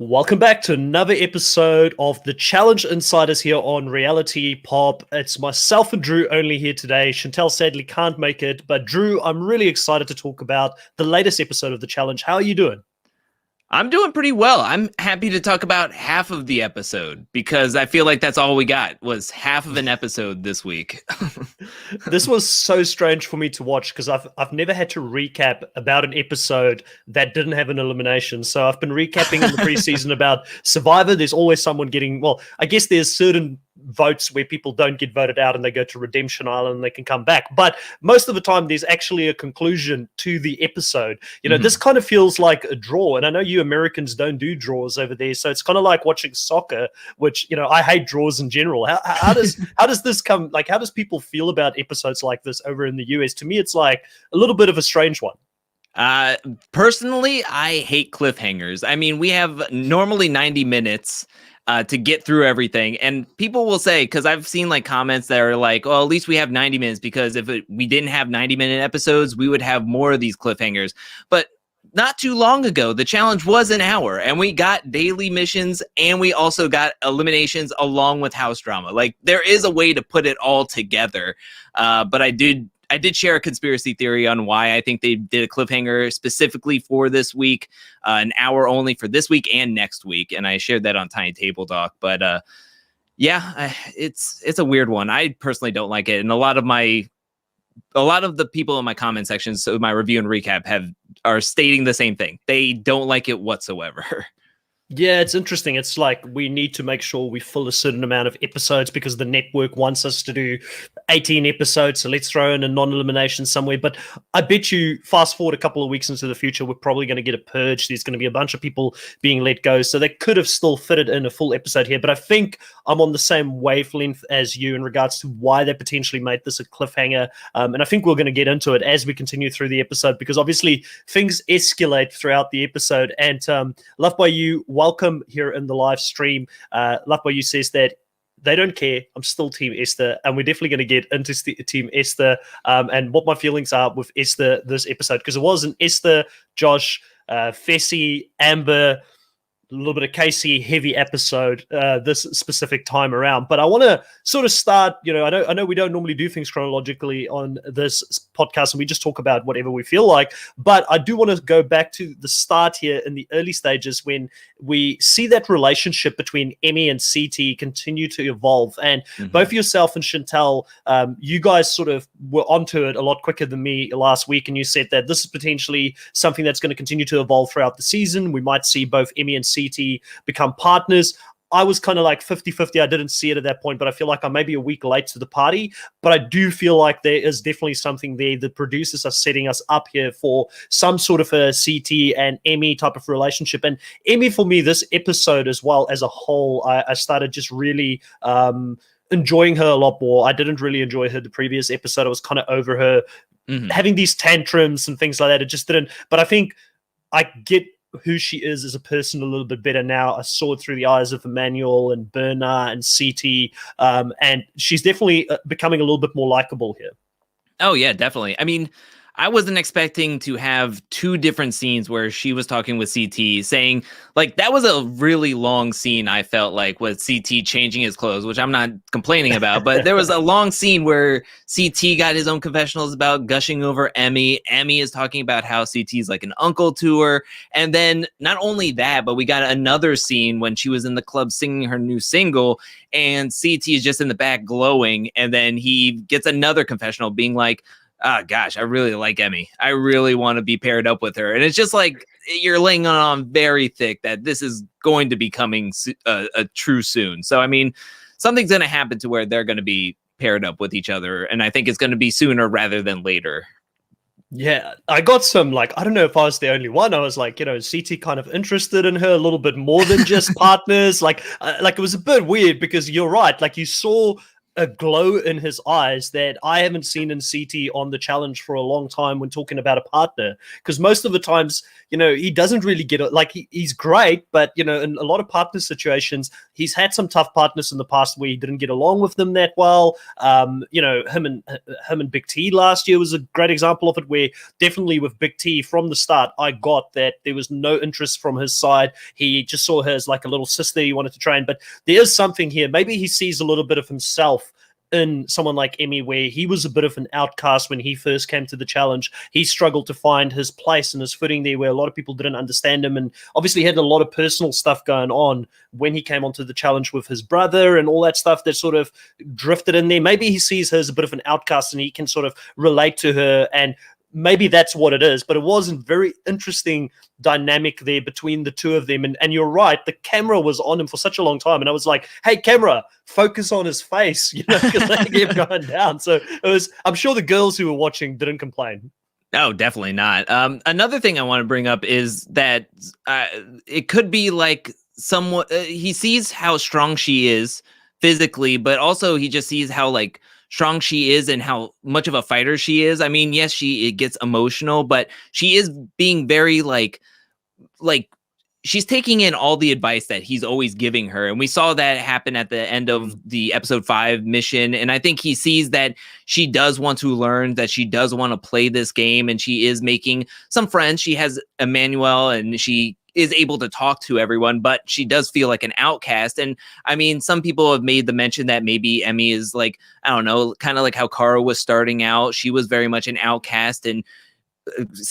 Welcome back to another episode of the Challenge Insiders here on Reality Pop. It's myself and Drew only here today. Chantel sadly can't make it, but Drew, I'm really excited to talk about the latest episode of the Challenge. How are you doing? I'm doing pretty well. I'm happy to talk about half of the episode because I feel like that's all we got was half of an episode this week. This was so strange for me to watch because I've never had to recap about an episode that didn't have an elimination. So I've been recapping in the preseason about Survivor. There's always someone getting, well, I guess there's certain votes where people don't get voted out and they go to Redemption Island and they can come back. But most of the time, there's actually a conclusion to the episode. This kind of feels like a draw. And I know you Americans don't do draws over there. So it's kind of like watching soccer, which, I hate draws in general. How does this come? Like, how does people feel about episodes like this over in the US? To me, it's like a little bit of a strange one. Personally, I hate cliffhangers. I mean, we have normally 90 minutes to get through everything. And people will say, because I've seen like comments that are like, oh, at least we have 90 minutes because if we didn't have 90-minute episodes, we would have more of these cliffhangers. But not too long ago, the challenge was an hour and we got daily missions and we also got eliminations along with house drama. Like there is a way to put it all together. But I did share a conspiracy theory on why I think they did a cliffhanger specifically for this week, an hour only for this week and next week. And I shared that on Tiny Table Talk. But it's a weird one. I personally don't like it. And a lot of the people in my comment section, so my review and recap are stating the same thing. They don't like it whatsoever. Yeah, it's interesting. It's like we need to make sure we fill a certain amount of episodes because the network wants us to do 18 episodes. So let's throw in a non-elimination somewhere. But I bet you fast forward a couple of weeks into the future, we're probably going to get a purge. There's going to be a bunch of people being let go. So they could have still fitted in a full episode here. But I think I'm on the same wavelength as you in regards to why they potentially made this a cliffhanger. And I think we're going to get into it as we continue through the episode because obviously things escalate throughout the episode. And Love By You, welcome here in the live stream. Love By You says that they don't care. I'm still Team Esther, and we're definitely going to get into Team Esther and what my feelings are with Esther this episode because it was an Esther, Josh, Fessy, Amber, a little bit of Casey heavy episode this specific time around. But I want to sort of start, I know we don't normally do things chronologically on this podcast and we just talk about whatever we feel like, but I do want to go back to the start here in the early stages when we see that relationship between Emmy and CT continue to evolve. And both yourself and Chantel, you guys sort of were onto it a lot quicker than me last week. And you said that this is potentially something that's going to continue to evolve throughout the season. We might see both Emmy and CT become partners. I was kind of like 50-50. I didn't see it at that point, but I feel like I'm maybe a week late to the party. But I do feel like there is definitely something there. The producers are setting us up here for some sort of a CT and Emmy type of relationship. And Emmy, for me, this episode as well as a whole, I started just really enjoying her a lot more. I didn't really enjoy her the previous episode. I was kind of over her having these tantrums and things like that. It just didn't. But I think I get who she is as a person a little bit better now. I saw it through the eyes of Emmanuel and Berna and CT, and she's definitely becoming a little bit more likable here. Oh, yeah, definitely. I mean, I wasn't expecting to have two different scenes where she was talking with CT saying, like, that was a really long scene, I felt like, with CT changing his clothes, which I'm not complaining about, but there was a long scene where CT got his own confessionals about gushing over Emmy. Emmy is talking about how CT is like an uncle to her. And then not only that, but we got another scene when she was in the club singing her new single and CT is just in the back glowing. And then he gets another confessional being like, oh, gosh, I really like Emmy. I really want to be paired up with her. And it's just like you're laying on very thick that this is going to be coming a true soon. So, I mean, something's going to happen to where they're going to be paired up with each other. And I think it's going to be sooner rather than later. Yeah, I got some, like, I don't know if I was the only one. I was like, CT kind of interested in her a little bit more than just partners. Like it was a bit weird because you're right. Like you saw a glow in his eyes that I haven't seen in CT on the challenge for a long time when talking about a partner. Because most of the times, he doesn't really get it. Like he's great, but in a lot of partner situations, he's had some tough partners in the past where he didn't get along with them that well. Him and Big T last year was a great example of it, where definitely with Big T from the start, I got that there was no interest from his side. He just saw her as like a little sister he wanted to train. But there is something here. Maybe he sees a little bit of himself in someone like Emmy, where he was a bit of an outcast when he first came to the challenge. He struggled to find his place and his footing there, where a lot of people didn't understand him, and obviously had a lot of personal stuff going on when he came onto the challenge with his brother and all that stuff that sort of drifted in there. Maybe he sees her as a bit of an outcast and he can sort of relate to her, and maybe that's what it is. But it was a very interesting dynamic there between the two of them. And you're right, the camera was on him for such a long time. And I was like, hey, camera, focus on his face, because they kept going down. So I'm sure the girls who were watching didn't complain. No, definitely not. Another thing I want to bring up is that it could be like someone, he sees how strong she is physically, but also he just sees how like strong she is and how much of a fighter she is. I mean, yes, it gets emotional, but she is being very like she's taking in all the advice that he's always giving her. And we saw that happen at the end of the episode 5 mission. And I think he sees that she does want to learn, that she does want to play this game, and she is making some friends. She has Emmanuel and she is able to talk to everyone, but she does feel like an outcast. And I mean, some people have made the mention that maybe Emmy is like, I don't know, kind of like how Kara was starting out. She was very much an outcast, and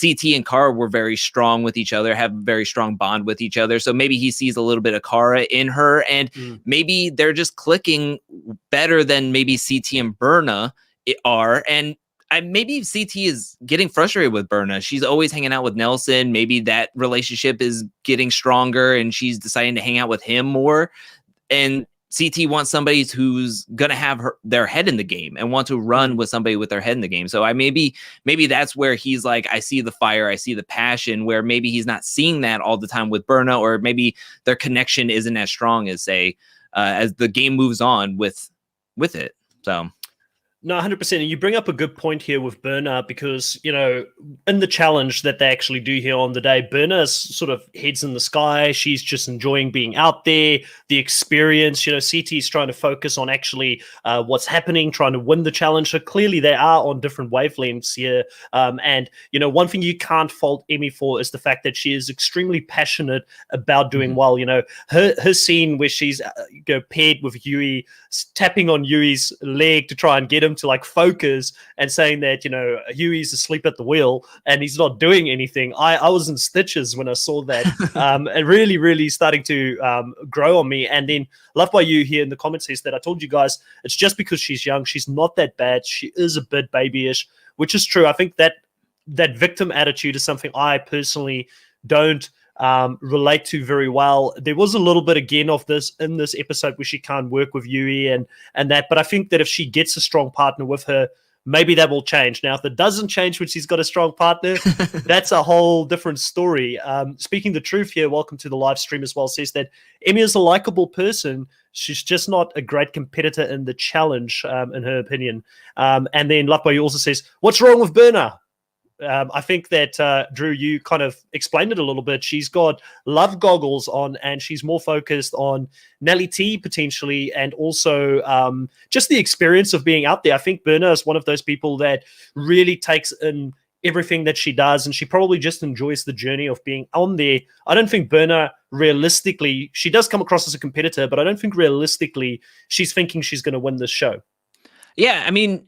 CT and Kara were very strong with each other, have a very strong bond with each other. So maybe he sees a little bit of Kara in her, and maybe they're just clicking better than maybe CT and Berna are. And maybe CT is getting frustrated with Berna. She's always hanging out with Nelson. Maybe that relationship is getting stronger and she's deciding to hang out with him more. And CT wants somebody who's going to have their head in the game and want to run with somebody with their head in the game. So maybe that's where he's like, I see the fire, I see the passion, where maybe he's not seeing that all the time with Berna, or maybe their connection isn't as strong as as the game moves on with it. So. No, 100%. And you bring up a good point here with Berna, because, in the challenge that they actually do here on the day, Berna's sort of heads in the sky. She's just enjoying being out there, the experience. CT's trying to focus on actually what's happening, trying to win the challenge. So clearly they are on different wavelengths here. And, one thing you can't fault Emmy for is the fact that she is extremely passionate about doing well. Her scene where she's paired with Yui, tapping on Yui's leg to try and get him to like focus, and saying that Huey's asleep at the wheel and he's not doing anything. I was in stitches when I saw that, and really starting to grow on me. And then Love by You here in the comments says that I told you guys it's just because she's young, she's not that bad, she is a bit babyish, which is true. I think that victim attitude is something I personally don't relate to very well. There was a little bit again of this in this episode where she can't work with Yui and that, but I think that if she gets a strong partner with her, maybe that will change. Now, if it doesn't change when she's got a strong partner, that's a whole different story. Speaking the truth here, welcome to the live stream as well, says that Emmy is a likable person. She's just not a great competitor in the challenge, in her opinion. And then Love by You also says, what's wrong with Berna? I think that, Drew, you kind of explained it a little bit. She's got love goggles on and she's more focused on Nelly T potentially, and also just the experience of being out there. I think Berna is one of those people that really takes in everything that she does, and she probably just enjoys the journey of being on there. I don't think Berna realistically, she does come across as a competitor, but I don't think realistically she's thinking she's going to win this show. Yeah, I mean,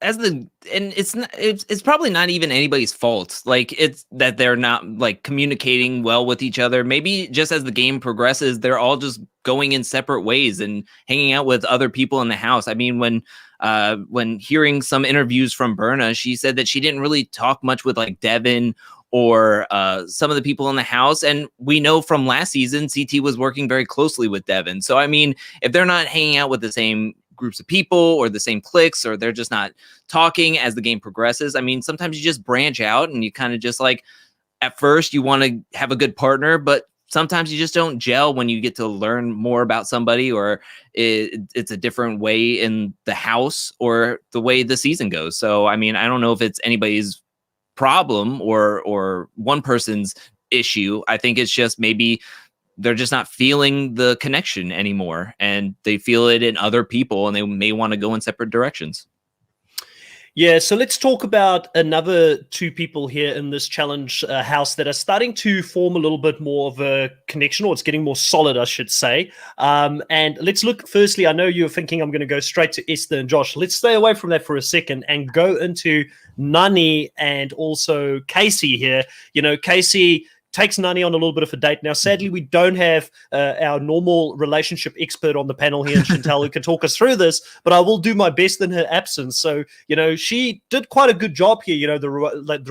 it's probably not even anybody's fault. Like, it's that they're not like communicating well with each other. Maybe just as the game progresses, they're all just going in separate ways and hanging out with other people in the house. I mean, when hearing some interviews from Berna, she said that she didn't really talk much with like Devin or some of the people in the house. And we know from last season, CT was working very closely with Devin. So, I mean, if they're not hanging out with the same groups of people or the same cliques, or they're just not talking as the game progresses, I mean, sometimes you just branch out and you kind of just like, at first you want to have a good partner, but sometimes you just don't gel when you get to learn more about somebody, or it's a different way in the house or the way the season goes. So, I mean, I don't know if it's anybody's problem or one person's issue. I think it's just maybe they're just not feeling the connection anymore, and they feel it in other people, and they may want to go in separate directions. Yeah, so let's talk about another two people here in this challenge house that are starting to form a little bit more of a connection, or it's getting more solid, I should say. And let's look, firstly, I know you're thinking I'm going to go straight to Esther and Josh. Let's stay away from that for a second and go into Nani and also Casey here. You know, Casey takes Nani on a little bit of a date. Now, sadly, we don't have our normal relationship expert on the panel here, and Chantal, who can talk us through this, but I will do my best in her absence. So, you know, she did quite a good job here. You know, the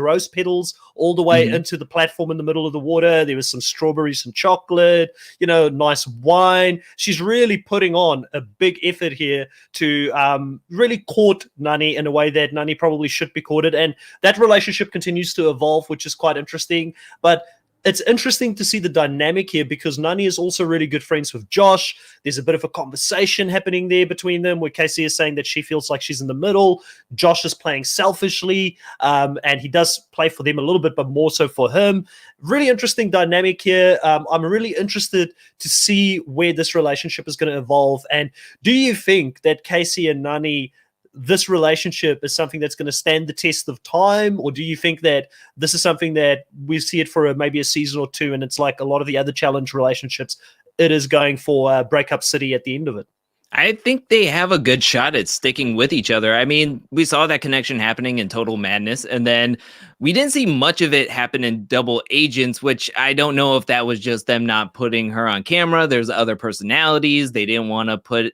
rose petals all the way into the platform in the middle of the water. There was some strawberries and chocolate, you know, nice wine. She's really putting on a big effort here to really court Nani in a way that Nani probably should be courted. And that relationship continues to evolve, which is quite interesting. But it's interesting to see the dynamic here because Nani is also really good friends with Josh. There's a bit of a conversation happening there between them where Casey is saying that she feels like she's in the middle. Josh is playing selfishly, and he does play for them a little bit, but more so for him. Really interesting dynamic here. I'm really interested to see where this relationship is going to evolve. And do you think that Casey and Nani, this relationship is something that's going to stand the test of time, or do you think that this is something that we see it for maybe a season or two, and it's like a lot of the other challenge relationships, it is going for breakup city at the end of it? I think they have a good shot at sticking with each other. I mean, we saw that connection happening in Total Madness, and then we didn't see much of it happen in Double Agents, which I don't know if that was just them not putting her on camera. There's other personalities. They didn't want to put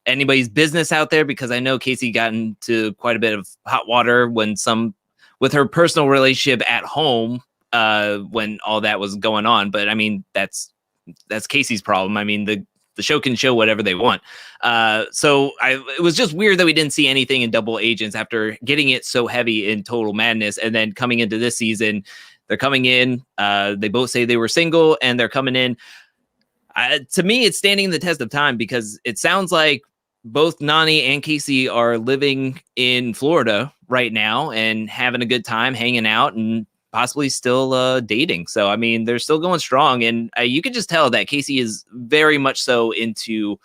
anybody's business out there, because I know Casey got into quite a bit of hot water with her personal relationship at home when all that was going on. But I mean, that's Casey's problem. I mean, the show can show whatever they want. So it was just weird that we didn't see anything in Double Agents after getting it so heavy in Total Madness. And then coming into this season, they're coming in, they both say they were single, and they're coming in. To me, it's standing the test of time, because it sounds like both Nani and Casey are living in Florida right now and having a good time, hanging out, and possibly still dating. So, I mean, they're still going strong. And you can just tell that Casey is very much so into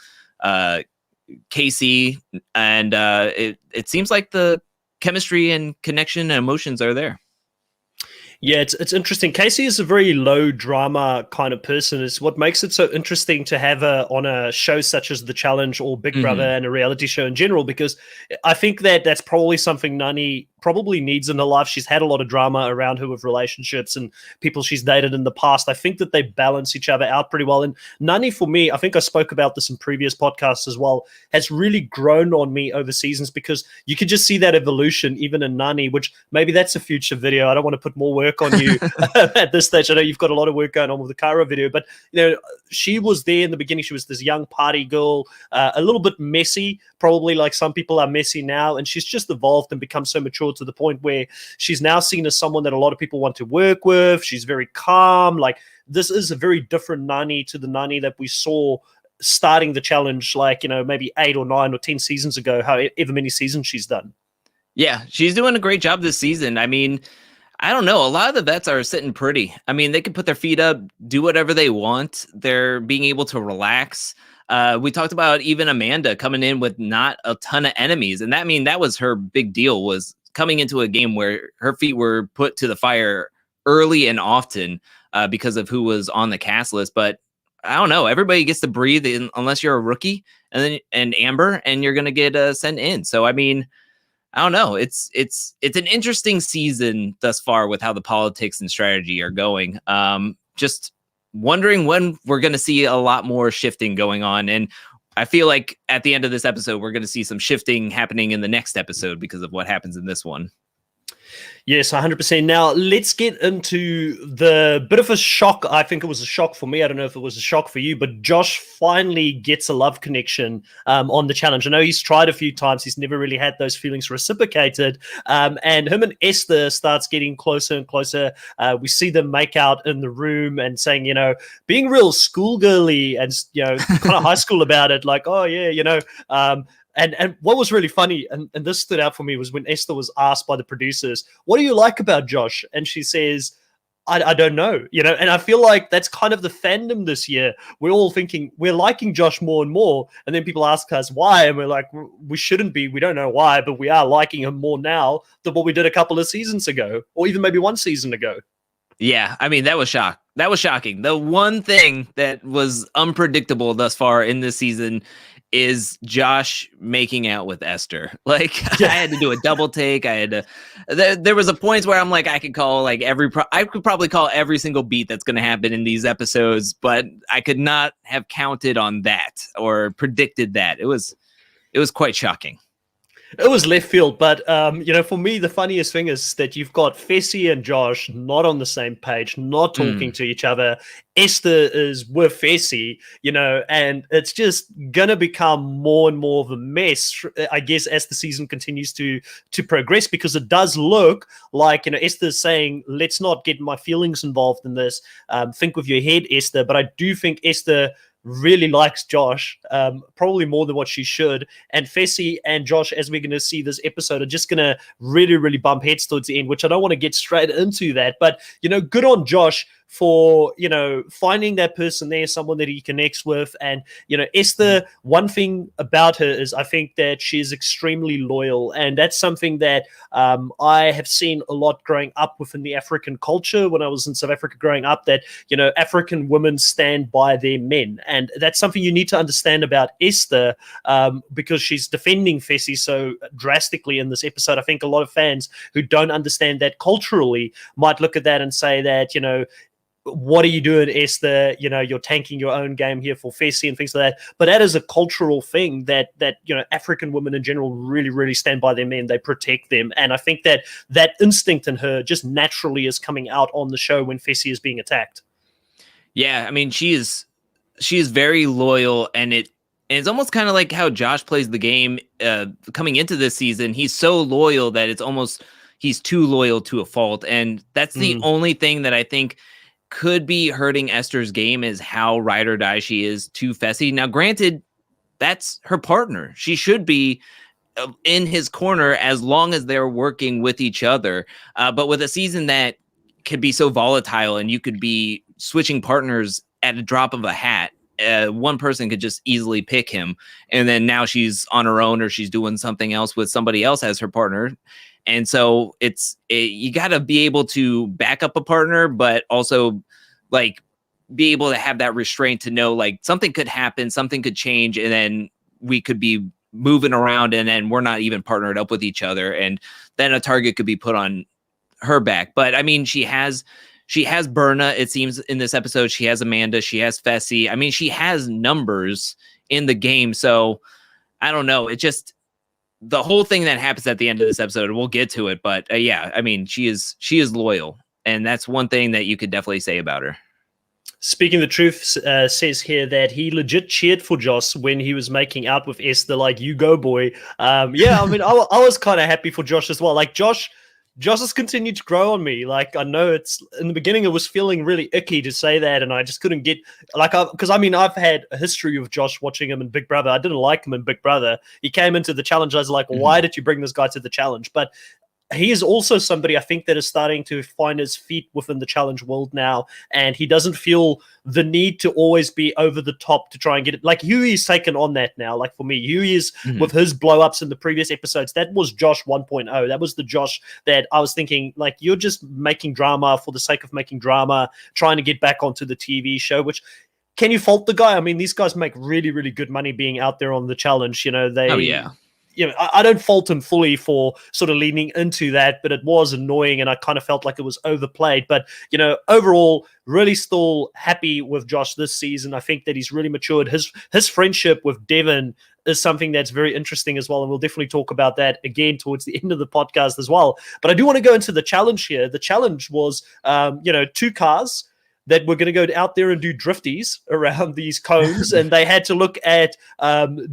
Casey. And it seems like the chemistry and connection and emotions are there. Yeah, it's interesting. Casey is a very low drama kind of person. It's what makes it so interesting to have her on a show such as The Challenge or Big Brother and a reality show in general, because I think that that's probably something Nani probably needs in her life. She's had a lot of drama around her with relationships and people she's dated in the past. I think that they balance each other out pretty well. And Nani, for me, I think I spoke about this in previous podcasts as well, has really grown on me over seasons, because you can just see that evolution even in Nani, which maybe that's a future video. I don't want to put more work on you at this stage. I know you've got a lot of work going on with the Cara video, but you know, she was there in the beginning. She was this young party girl, a little bit messy, probably like some people are messy now, and she's just evolved and become so mature to the point where she's now seen as someone that a lot of people want to work with. She's very calm. Like, this is a very different Nani to the Nani that we saw starting the challenge, like, you know, maybe 8 or 9 or 10 seasons ago, however many seasons she's done. Yeah, she's doing a great job this season. I mean, I don't know. A lot of the vets are sitting pretty. I mean, they can put their feet up, do whatever they want. They're being able to relax. We talked about even Amanda coming in with not a ton of enemies. And that was her big deal, was coming into a game where her feet were put to the fire early and often because of who was on the cast list. But I don't know. Everybody gets to breathe unless you're a rookie and Amber, and you're going to get sent in. So, I mean, I don't know. It's an interesting season thus far with how the politics and strategy are going. Just wondering when we're going to see a lot more shifting going on. And I feel like at the end of this episode, we're going to see some shifting happening in the next episode because of what happens in this one. Yes, 100%. Now, let's get into the bit of a shock. I think it was a shock for me. I don't know if it was a shock for you, but Josh finally gets a love connection on the challenge. I know he's tried a few times. He's never really had those feelings reciprocated. And him and Esther starts getting closer and closer. We see them make out in the room and saying, being real schoolgirly and, kind of high school about it. Like, oh, yeah, and what was really funny, and this stood out for me, was when Esther was asked by the producers, what do you like about Josh? And she says, I don't know, and I feel like that's kind of the fandom this year. We're all thinking we're liking Josh more and more. And then people ask us why. And we're like, we shouldn't be. We don't know why, but we are liking him more now than what we did a couple of seasons ago, or even maybe one season ago. Yeah, I mean, that was shocking. The one thing that was unpredictable thus far in this season is Josh making out with Esther. Like, I had to do a double take. There was a point where I'm like, I could call like I could probably call every single beat that's going to happen in these episodes, but I could not have counted on that or predicted that. It was quite shocking. It was left field, but for me, the funniest thing is that you've got Fessy and Josh not on the same page, not talking to each other. Esther is with Fessy, and it's just gonna become more and more of a mess, I guess, as the season continues to progress, because it does look like Esther's saying, "Let's not get my feelings involved in this. Think with your head, Esther." But I do think Esther really likes Josh, probably more than what she should. And Fessy and Josh, as we're going to see this episode, are just going to really, really bump heads towards the end, which I don't want to get straight into that. But, good on Josh for, finding that person there, someone that he connects with. And, Esther, one thing about her is I think that she's extremely loyal. And that's something that I have seen a lot growing up within the African culture when I was in South Africa growing up, that, African women stand by their men. And that's something you need to understand about Esther, because she's defending Fessy so drastically in this episode. I think a lot of fans who don't understand that culturally might look at that and say that, what are you doing, Esther? You're tanking your own game here for Fessy and things like that. But that is a cultural thing that African women in general really, really stand by their men. They protect them. And I think that instinct in her just naturally is coming out on the show when Fessy is being attacked. Yeah, I mean, she is very loyal, and it's almost kind of like how Josh plays the game coming into this season. He's so loyal that it's almost he's too loyal to a fault. And that's the only thing that I think could be hurting Esther's game, is how ride or die she is to Fessy. Now, granted, that's her partner. She should be in his corner as long as they're working with each other. But with a season that could be so volatile and you could be switching partners at a drop of a hat, one person could just easily pick him. And then now she's on her own, or she's doing something else with somebody else as her partner. And so you got to be able to back up a partner, but also like be able to have that restraint to know like something could happen, something could change, and then we could be moving around and then we're not even partnered up with each other. And then a target could be put on her back. But I mean, she has Berna, it seems, in this episode. She has Amanda, she has Fessy. I mean, she has numbers in the game. So I don't know. It just, the whole thing that happens at the end of this episode, we'll get to it, but yeah, I mean, she is loyal, and that's one thing that you could definitely say about her. Speaking the truth, says here that he legit cheered for Josh when he was making out with Esther, like, you go, boy. Yeah, I mean, I was kind of happy for Josh as well. Like, Josh has continued to grow on me. Like, I know it's in the beginning, it was feeling really icky to say that, and I just couldn't get because I've had a history of Josh watching him in Big Brother. I didn't like him in Big Brother. He came into the challenge. I was like, why did you bring this guy to the challenge? But he is also somebody I think that is starting to find his feet within the challenge world now, and he doesn't feel the need to always be over the top to try and get it. Like, Huey's taken on that now. Like, for me, Huey is with his blow-ups in the previous episodes. That was Josh 1.0. That was the Josh that I was thinking, like, you're just making drama for the sake of making drama, trying to get back onto the TV show, which... Can you fault the guy? I mean, these guys make really, really good money being out there on the challenge. They, oh, yeah. I don't fault him fully for sort of leaning into that, but it was annoying, and I kind of felt like it was overplayed. But overall, really still happy with Josh this season. I think that he's really matured. His friendship with Devin is something that's very interesting as well, and we'll definitely talk about that again towards the end of the podcast as well. But I do want to go into the challenge here. The challenge was, 2 cars that were going to go out there and do drifties around these cones, and they had to look at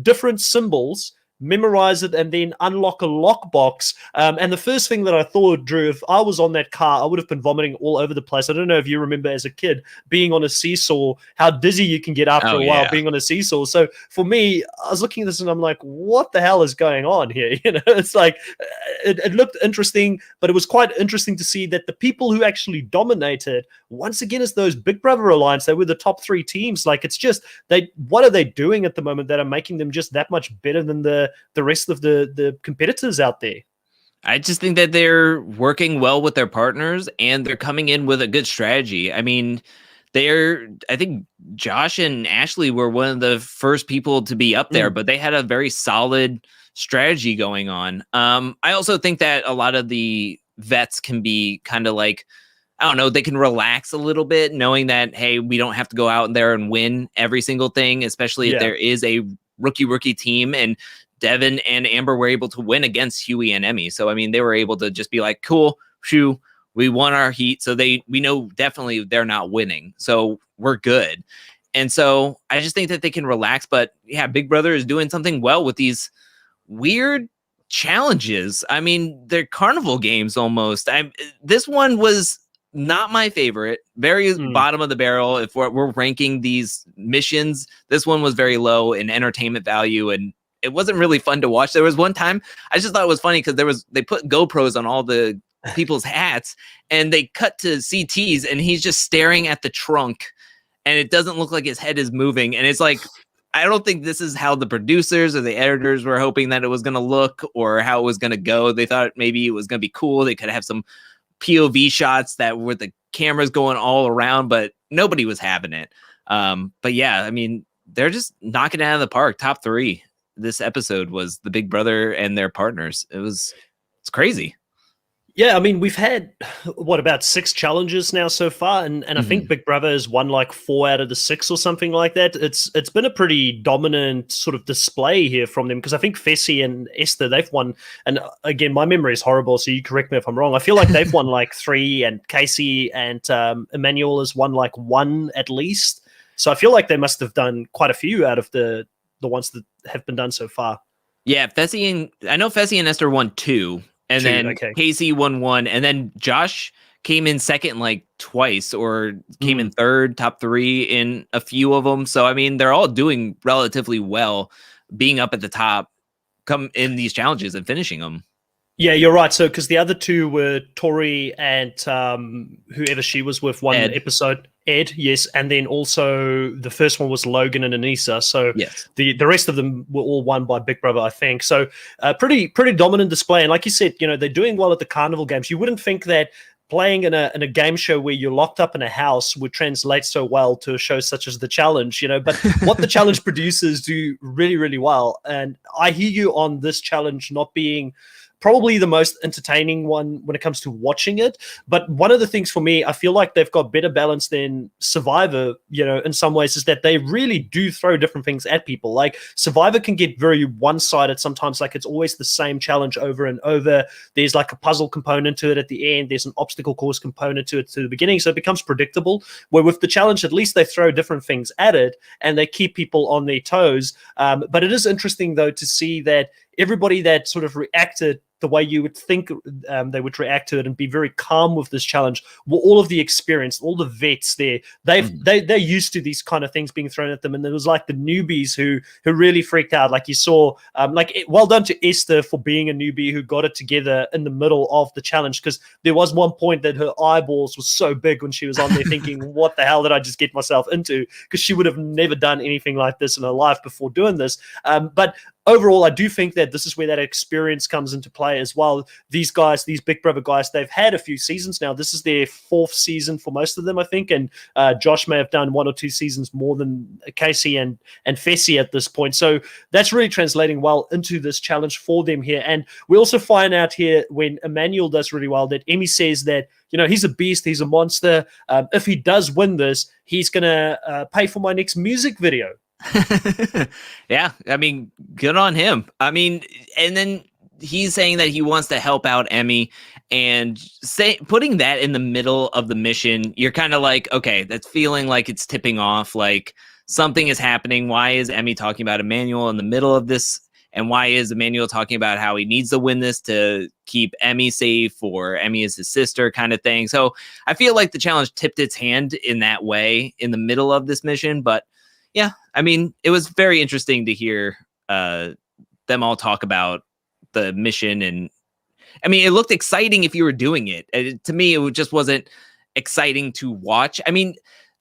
different symbols, memorize it, and then unlock a lockbox. And the first thing that I thought, Drew, if I was on that car, I would have been vomiting all over the place. I don't know if you remember as a kid being on a seesaw, how dizzy you can get after a while being on a seesaw. So for me, I was looking at this and I'm like, what the hell is going on here? It's like, it looked interesting, but it was quite interesting to see that the people who actually dominated, once again, is those Big Brother Alliance. They were the top 3 teams. Like, it's just, what are they doing at the moment that are making them just that much better than the rest of the competitors out there? I just think that they're working well with their partners and they're coming in with a good strategy. I mean, I think Josh and Ashley were one of the first people to be up there, but they had a very solid strategy going on. I also think that a lot of the vets can be kind of like, I don't know, they can relax a little bit knowing that, hey, we don't have to go out there and win every single thing, especially if there is a rookie team. And Devin and Amber were able to win against Huey and Emmy. So, I mean, they were able to just be like, cool, shoo, we won our heat. So we know definitely they're not winning. So we're good. And so I just think that they can relax. But yeah, Big Brother is doing something well with these weird challenges. I mean, they're carnival games almost. This one was not my favorite, very bottom of the barrel. If we're ranking these missions, this one was very low in entertainment value, and it wasn't really fun to watch. There was one time I just thought it was funny because they put GoPros on all the people's hats, and they cut to CT's, and he's just staring at the trunk, and it doesn't look like his head is moving. And it's like, I don't think this is how the producers or the editors were hoping that it was going to look or how it was going to go. They thought maybe it was going to be cool. They could have some POV shots that were the cameras going all around, but nobody was having it. But yeah, I mean, they're just knocking it out of the park. Top 3 this episode was the Big Brother and their partners. It's crazy. Yeah, I mean, we've had, about 6 challenges now so far, and I think Big Brother has won like 4 out of the 6 or something like that. It's been a pretty dominant sort of display here from them, because I think Fessy and Esther, they've won, and again, my memory is horrible, so you correct me if I'm wrong. I feel like they've won like 3, and Casey and Emmanuel has won like 1 at least. So I feel like they must have done quite a few out of the ones that have been done so far. Yeah, I know Fessy and Esther won 2. And then Casey won 1, and then Josh came in second like twice, or came in third, top 3 in a few of them. So, I mean, they're all doing relatively well, being up at the top, come in these challenges and finishing them. Yeah, you're right. So, because the other 2 were Tori and whoever she was with one episode, Ed, yes, and then also the first one was Logan and Anissa. So yes, the rest of them were all won by Big Brother, I think. So pretty dominant display. And like you said, they're doing well at the carnival games. You wouldn't think that playing in a game show where you're locked up in a house would translate so well to a show such as The Challenge, but what The Challenge producers do really, really well. And I hear you on this challenge not being probably the most entertaining one when it comes to watching it. But one of the things for me, I feel like they've got better balance than Survivor, in some ways, is that they really do throw different things at people. Like Survivor can get very one-sided sometimes, like it's always the same challenge over and over. There's like a puzzle component to it at the end. There's an obstacle course component to it to the beginning. So it becomes predictable. Where with The Challenge, at least they throw different things at it and they keep people on their toes. But it is interesting, though, to see that everybody that sort of reacted the way you would think they would react to it and be very calm with this challenge were all of the experience, all the vets there. They're used to these kind of things being thrown at them, and it was like the newbies who really freaked out. Like you saw, well done to Esther for being a newbie who got it together in the middle of the challenge, because there was one point that her eyeballs were so big when she was on there thinking, what the hell did I just get myself into? Because she would have never done anything like this in her life before doing this. But overall, I do think that this is where that experience comes into play as well. These guys, these Big Brother guys, they've had a few seasons now. This is their 4th season for most of them, I think, and Josh may have done 1 or 2 seasons more than Casey and Fessy at this point. So that's really translating well into this challenge for them here. And we also find out here when Emmanuel does really well that Emmy says that, you know, he's a beast, he's a monster. If he does win this, he's going to pay for my next music video. Yeah, I mean, good on him. I mean, and then he's saying that he wants to help out Emmy, and putting that in the middle of the mission, you're kind of like, okay, that's feeling like it's tipping off, like something is happening. Why is Emmy talking about Emmanuel in the middle of this? And why is Emmanuel talking about how he needs to win this to keep Emmy safe, or Emmy is his sister kind of thing? So I feel like the challenge tipped its hand in that way in the middle of this mission. But yeah, I mean, it was very interesting to hear them all talk about the mission. And I mean, it looked exciting if you were doing it. To me, it just wasn't exciting to watch. I mean,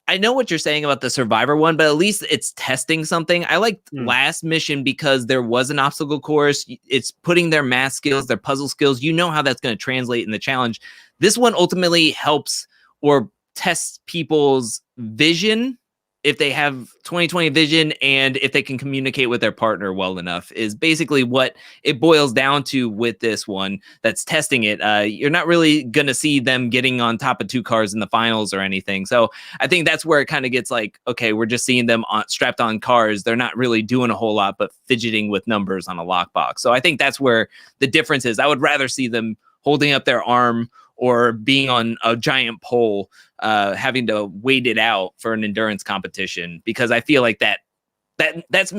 I know what you're saying about the Survivor one, but at least it's testing something. I liked last mission because there was an obstacle course. It's putting their math skills, their puzzle skills. You know how that's going to translate in the challenge. This one ultimately helps or tests people's vision, if they have 20/20 vision, and if they can communicate with their partner well enough, is basically what it boils down to with this one that's testing it. You're not really going to see them getting on top of 2 cars in the finals or anything. So I think that's where it kind of gets like, okay, we're just seeing them strapped on cars. They're not really doing a whole lot, but fidgeting with numbers on a lockbox. So I think that's where the difference is. I would rather see them holding up their arm or being on a giant pole, having to wait it out for an endurance competition, because I feel like that's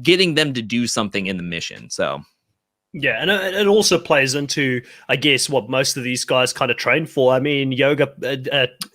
getting them to do something in the mission. So yeah, and it also plays into, I guess, what most of these guys kind of train for. I mean, yoga,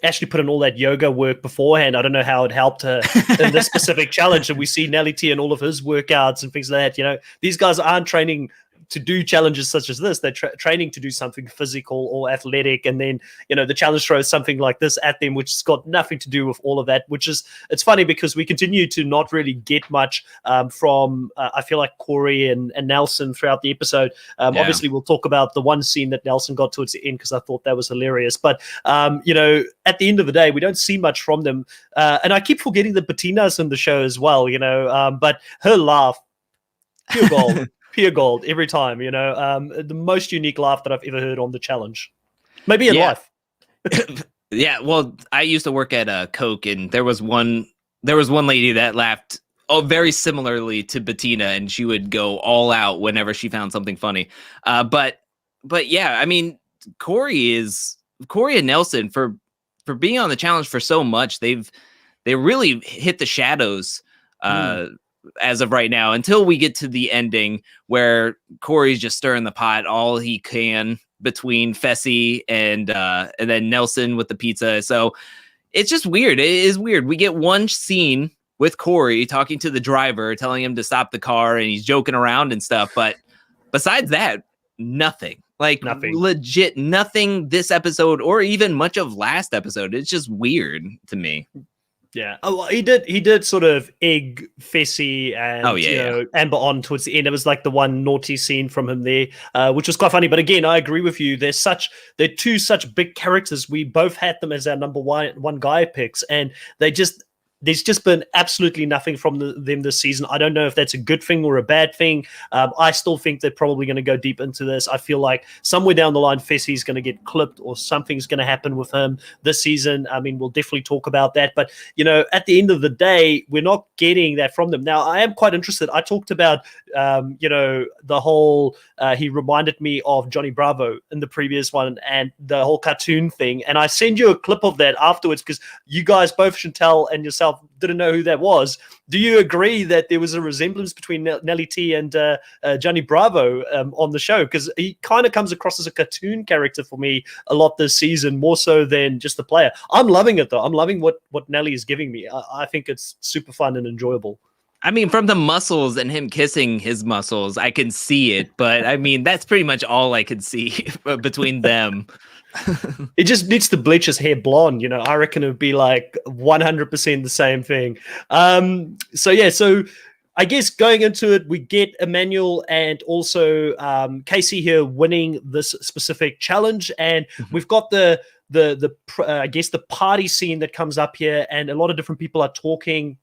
Ashley put in all that yoga work beforehand. I don't know how it helped her in this specific challenge. And we see Nelly T and all of his workouts and things like that. You know, these guys aren't training to do challenges such as this. They're training to do something physical or athletic, and then, you know, the challenge throws something like this at them, which has got nothing to do with all of that. Which is, it's funny because we continue to not really get much from I feel like Corey and Nelson throughout the episode. Obviously we'll talk about the one scene that Nelson got towards the end because I thought that was hilarious, but you know, at the end of the day we don't see much from them, and I keep forgetting that Bettina's in the show as well, you know, but her laugh, pure gold. Pure gold every time, you know. The most unique laugh that I've ever heard on the challenge, maybe in life. Yeah, well, I used to work at Coke, and there was one lady that laughed very similarly to Bettina, and she would go all out whenever she found something funny. But yeah, I mean, Corey and Nelson for being on the challenge for so much, they really hit the shadows. As of right now, until we get to the ending where Corey's just stirring the pot all he can between Fessy and then Nelson with the pizza. So it's just weird. It is weird. We get one scene with Corey talking to the driver, telling him to stop the car, and he's joking around and stuff. But besides that, nothing. Like legit nothing this episode or even much of last episode. It's just weird to me. Yeah. Oh, well, he did sort of egg Fessy and you know, Amber on towards the end. It was like the one naughty scene from him there, which was quite funny. But again, I agree with you. They're two such big characters. We both had them as our number one guy picks, and there's just been absolutely nothing from them this season. I don't know if that's a good thing or a bad thing. I still think they're probably going to go deep into this. I feel like somewhere down the line, Fessy's going to get clipped or something's going to happen with him this season. I mean, we'll definitely talk about that. But, you know, at the end of the day, we're not getting that from them. Now, I am quite interested. I talked about, you know, the whole, he reminded me of Johnny Bravo in the previous one and the whole cartoon thing. And I send you a clip of that afterwards because you guys both, Chantel and yourself, didn't know who that was. Do you agree that there was a resemblance between Nelly T and Johnny Bravo on the show? Because he kind of comes across as a cartoon character for me a lot this season, more so than just the player. I'm loving it, though. I'm loving what Nelly is giving me. I think it's super fun and enjoyable. I mean, from the muscles and him kissing his muscles, I can see it. But, I mean, that's pretty much all I could see between them. It just needs to bleach his hair blonde, you know. I reckon it would be like 100% the same thing. So I guess going into it, we get Emmanuel and also Casey here winning this specific challenge, and we've got I guess the party scene that comes up here, and a lot of different people are talking.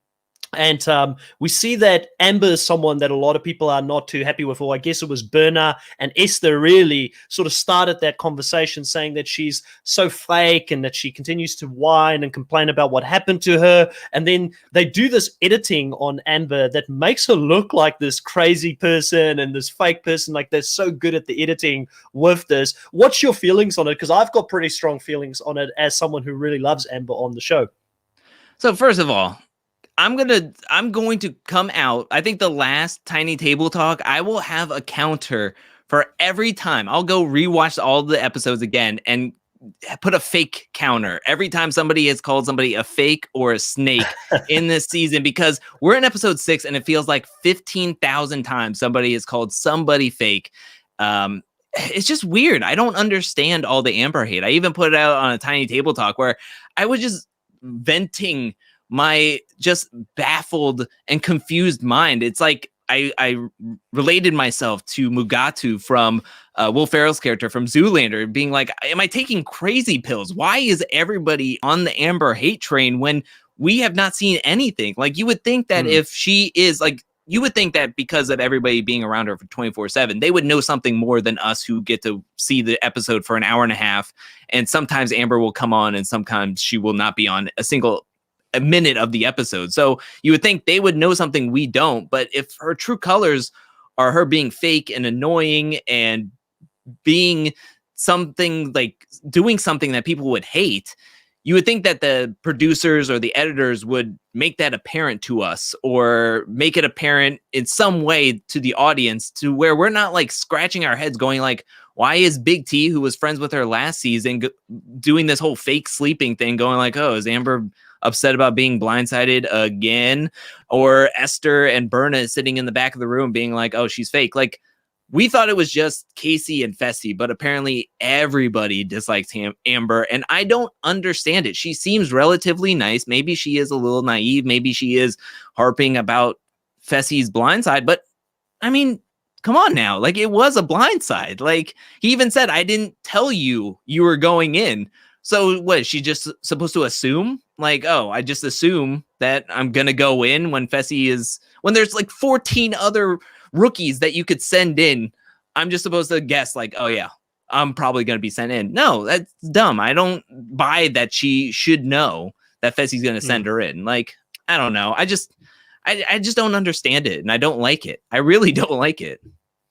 And we see that Amber is someone that a lot of people are not too happy with, or I guess it was Berna and Esther really sort of started that conversation saying that she's so fake and that she continues to whine and complain about what happened to her. And then they do this editing on Amber that makes her look like this crazy person and this fake person. Like they're so good at the editing with this. What's your feelings on it? Because I've got pretty strong feelings on it as someone who really loves Amber on the show. So first of all, I'm going to come out. I think the last Tiny Table Talk, I will have a counter for every time. I'll go rewatch all the episodes again and put a fake counter every time somebody has called somebody a fake or a snake in this season, because we're in episode 6 and it feels like 15,000 times somebody has called somebody fake. It's just weird. I don't understand all the Amber hate. I even put it out on a Tiny Table Talk where I was just venting my just baffled and confused mind. It's like I related myself to Mugatu from Will Ferrell's character from Zoolander, being like, am I taking crazy pills? Why is everybody on the Amber hate train when we have not seen anything? Like, you would think that if she is like, you would think that because of everybody being around her for 24/7, they would know something more than us who get to see the episode for an hour and a half. And sometimes Amber will come on and sometimes she will not be on a minute of the episode. So you would think they would know something we don't. But if her true colors are her being fake and annoying and being something like doing something that people would hate, you would think that the producers or the editors would make that apparent to us or make it apparent in some way to the audience, to where we're not like scratching our heads going like, why is Big T, who was friends with her last season, doing this whole fake sleeping thing, going like, oh, is Amber upset about being blindsided again? Or Esther and Berna sitting in the back of the room being like, oh, she's fake. Like, we thought it was just Casey and Fessy, but apparently everybody dislikes Amber, and I don't understand it. She seems relatively nice. Maybe she is a little naive. Maybe she is harping about Fessy's blindside, but I mean, come on now. Like, it was a blindside. Like, he even said, I didn't tell you were going in. So what, is she just supposed to assume? Like, oh, I just assume that I'm going to go in when Fessy is, when there's like 14 other rookies that you could send in. I'm just supposed to guess like, oh yeah, I'm probably going to be sent in. No, that's dumb. I don't buy that she should know that Fessy's going to send her in. Like, I don't know. I just don't understand it, and I don't like it. I really don't like it.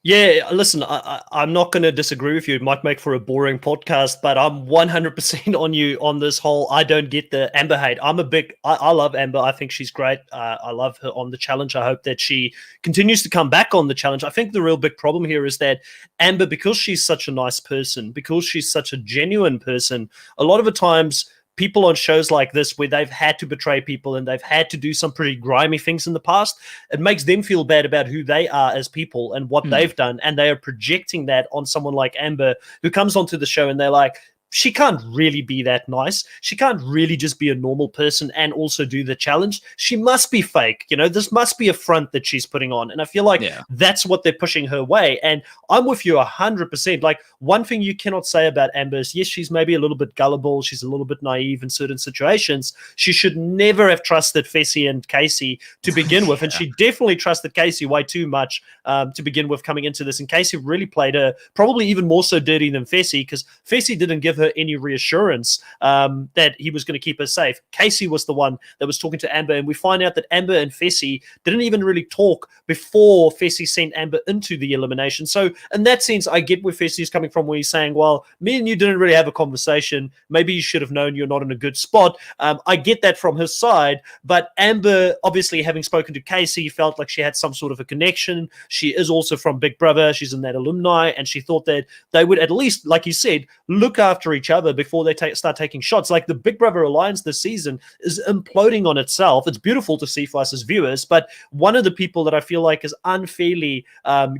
Yeah, listen, I'm not going to disagree with you. It might make for a boring podcast, but I'm 100% on you on this whole, I don't get the Amber hate. I love Amber. I think she's great. I love her on the challenge. I hope that she continues to come back on the challenge. I think the real big problem here is that Amber, because she's such a nice person, because she's such a genuine person, a lot of the times people on shows like this where they've had to betray people and they've had to do some pretty grimy things in the past, it makes them feel bad about who they are as people and what they've done. And they are projecting that on someone like Amber, who comes onto the show and they're like, she can't really be that nice. She can't really just be a normal person and also do the challenge. She must be fake. You know, this must be a front that she's putting on. And I feel like that's what they're pushing her way. And I'm with you 100%. Like, one thing you cannot say about Amber is, yes, she's maybe a little bit gullible. She's a little bit naive in certain situations. She should never have trusted Fessy and Casey to begin with. And she definitely trusted Casey way too much to begin with coming into this. And Casey really played her probably even more so dirty than Fessy, because Fessy didn't give her any reassurance that he was going to keep her safe. Casey was the one that was talking to Amber, and we find out that Amber and Fessy didn't even really talk before Fessy sent Amber into the elimination. So in that sense, I get where Fessy is coming from, where he's saying, well, me and you didn't really have a conversation. Maybe you should have known you're not in a good spot. I get that from his side, but Amber, obviously having spoken to Casey, felt like she had some sort of a connection. She is also from Big Brother. She's in that alumni, and she thought that they would at least, like you said, look after after each other before they start taking shots. Like the Big Brother alliance this season is imploding on itself. It's beautiful to see for us as viewers, but one of the people that I feel like is unfairly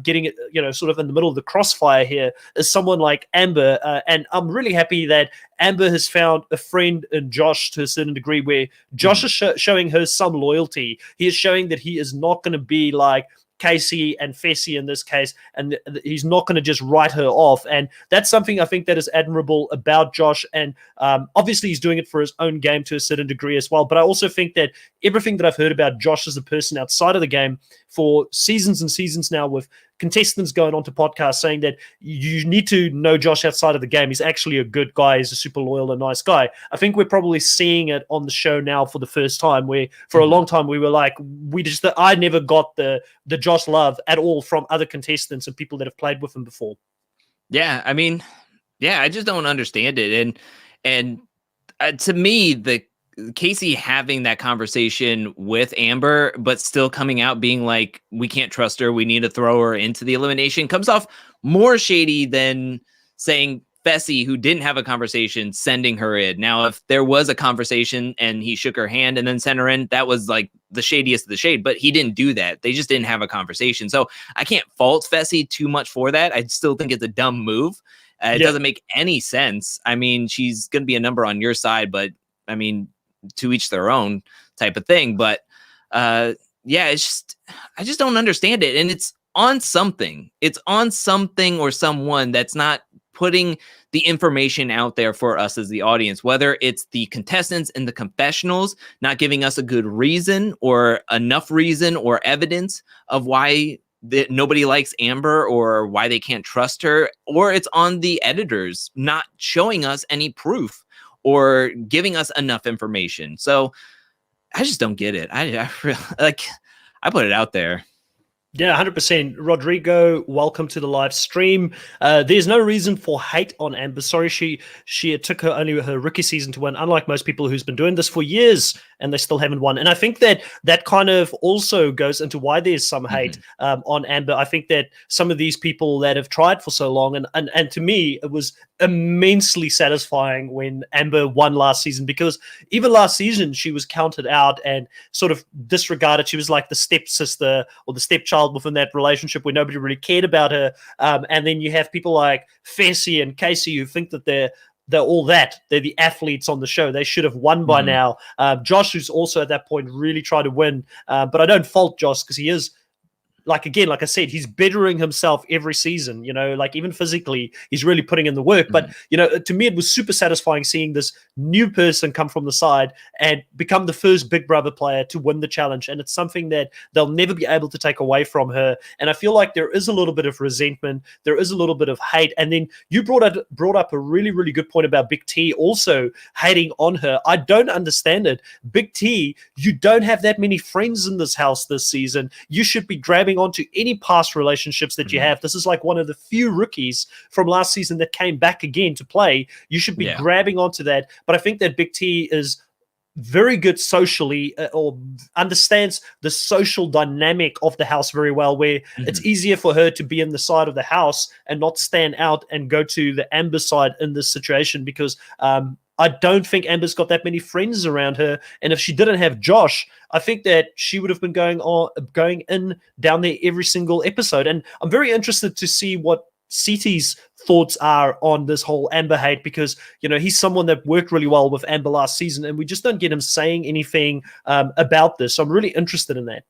getting it, sort of in the middle of the crossfire here is someone like Amber. And I'm really happy that Amber has found a friend in Josh to a certain degree, where Josh is showing her some loyalty. He is showing that he is not going to be like Casey and Fessy in this case, and he's not going to just write her off. And that's something I think that is admirable about Josh. And obviously he's doing it for his own game to a certain degree as well. But I also think that everything that I've heard about Josh as a person outside of the game for seasons and seasons now, with contestants going on to podcasts saying that you need to know Josh outside of the game. He's actually a good guy. He's a super loyal and nice guy. I think we're probably seeing it on the show now for the first time, where for a long time we were like, I never got the Josh love at all from other contestants and people that have played with him before. Yeah, I mean, I just don't understand it. And to me, the Casey having that conversation with Amber, but still coming out being like, we can't trust her, we need to throw her into the elimination, comes off more shady than saying Fessy, who didn't have a conversation, sending her in. Now, if there was a conversation and he shook her hand and then sent her in, that was like the shadiest of the shade, but he didn't do that. They just didn't have a conversation. So I can't fault Fessy too much for that. I still think it's a dumb move. It doesn't make any sense. I mean, she's going to be a number on your side, but I mean, to each their own type of thing. But it's just, I just don't understand it. And it's on something. It's on something or someone that's not putting the information out there for us as the audience, whether it's the contestants in the confessionals not giving us a good reason or enough reason or evidence of why nobody likes Amber or why they can't trust her, or it's on the editors not showing us any proof or giving us enough information. So I just don't get it. I really, I put it out there. Yeah, 100%. Rodrigo, welcome to the live stream. There's no reason for hate on Amber. Sorry, she took only her rookie season to win, unlike most people who's been doing this for years and they still haven't won. And I think that kind of also goes into why there's some hate on Amber. I think that some of these people that have tried for so long, and to me, it was immensely satisfying when Amber won last season, because even last season she was counted out and sort of disregarded. She was like the stepsister or the stepchild within that relationship where nobody really cared about her. And then you have people like Fessy and Casey who think that they're all that. They're the athletes on the show. They should have won by now. Josh, who's also at that point really tried to win. But I don't fault Josh, because he is, like I said, he's bettering himself every season, like even physically, he's really putting in the work. But, to me, it was super satisfying seeing this new person come from the side and become the first Big Brother player to win the challenge. And it's something that they'll never be able to take away from her. And I feel like there is a little bit of resentment. There is a little bit of hate. And then you brought up a really, really good point about Big T also hating on her. I don't understand it. Big T, you don't have that many friends in this house this season. You should be grabbing onto any past relationships that you have. This is like one of the few rookies from last season that came back again to play. You should be grabbing onto that. But I think that Big T is very good socially, or understands the social dynamic of the house very well, where it's easier for her to be in the side of the house and not stand out and go to the Amber side in this situation, because I don't think Amber's got that many friends around her. And if she didn't have Josh, I think that she would have been going in down there every single episode. And I'm very interested to see what CT's thoughts are on this whole Amber hate, because, he's someone that worked really well with Amber last season, and we just don't get him saying anything about this. So I'm really interested in that.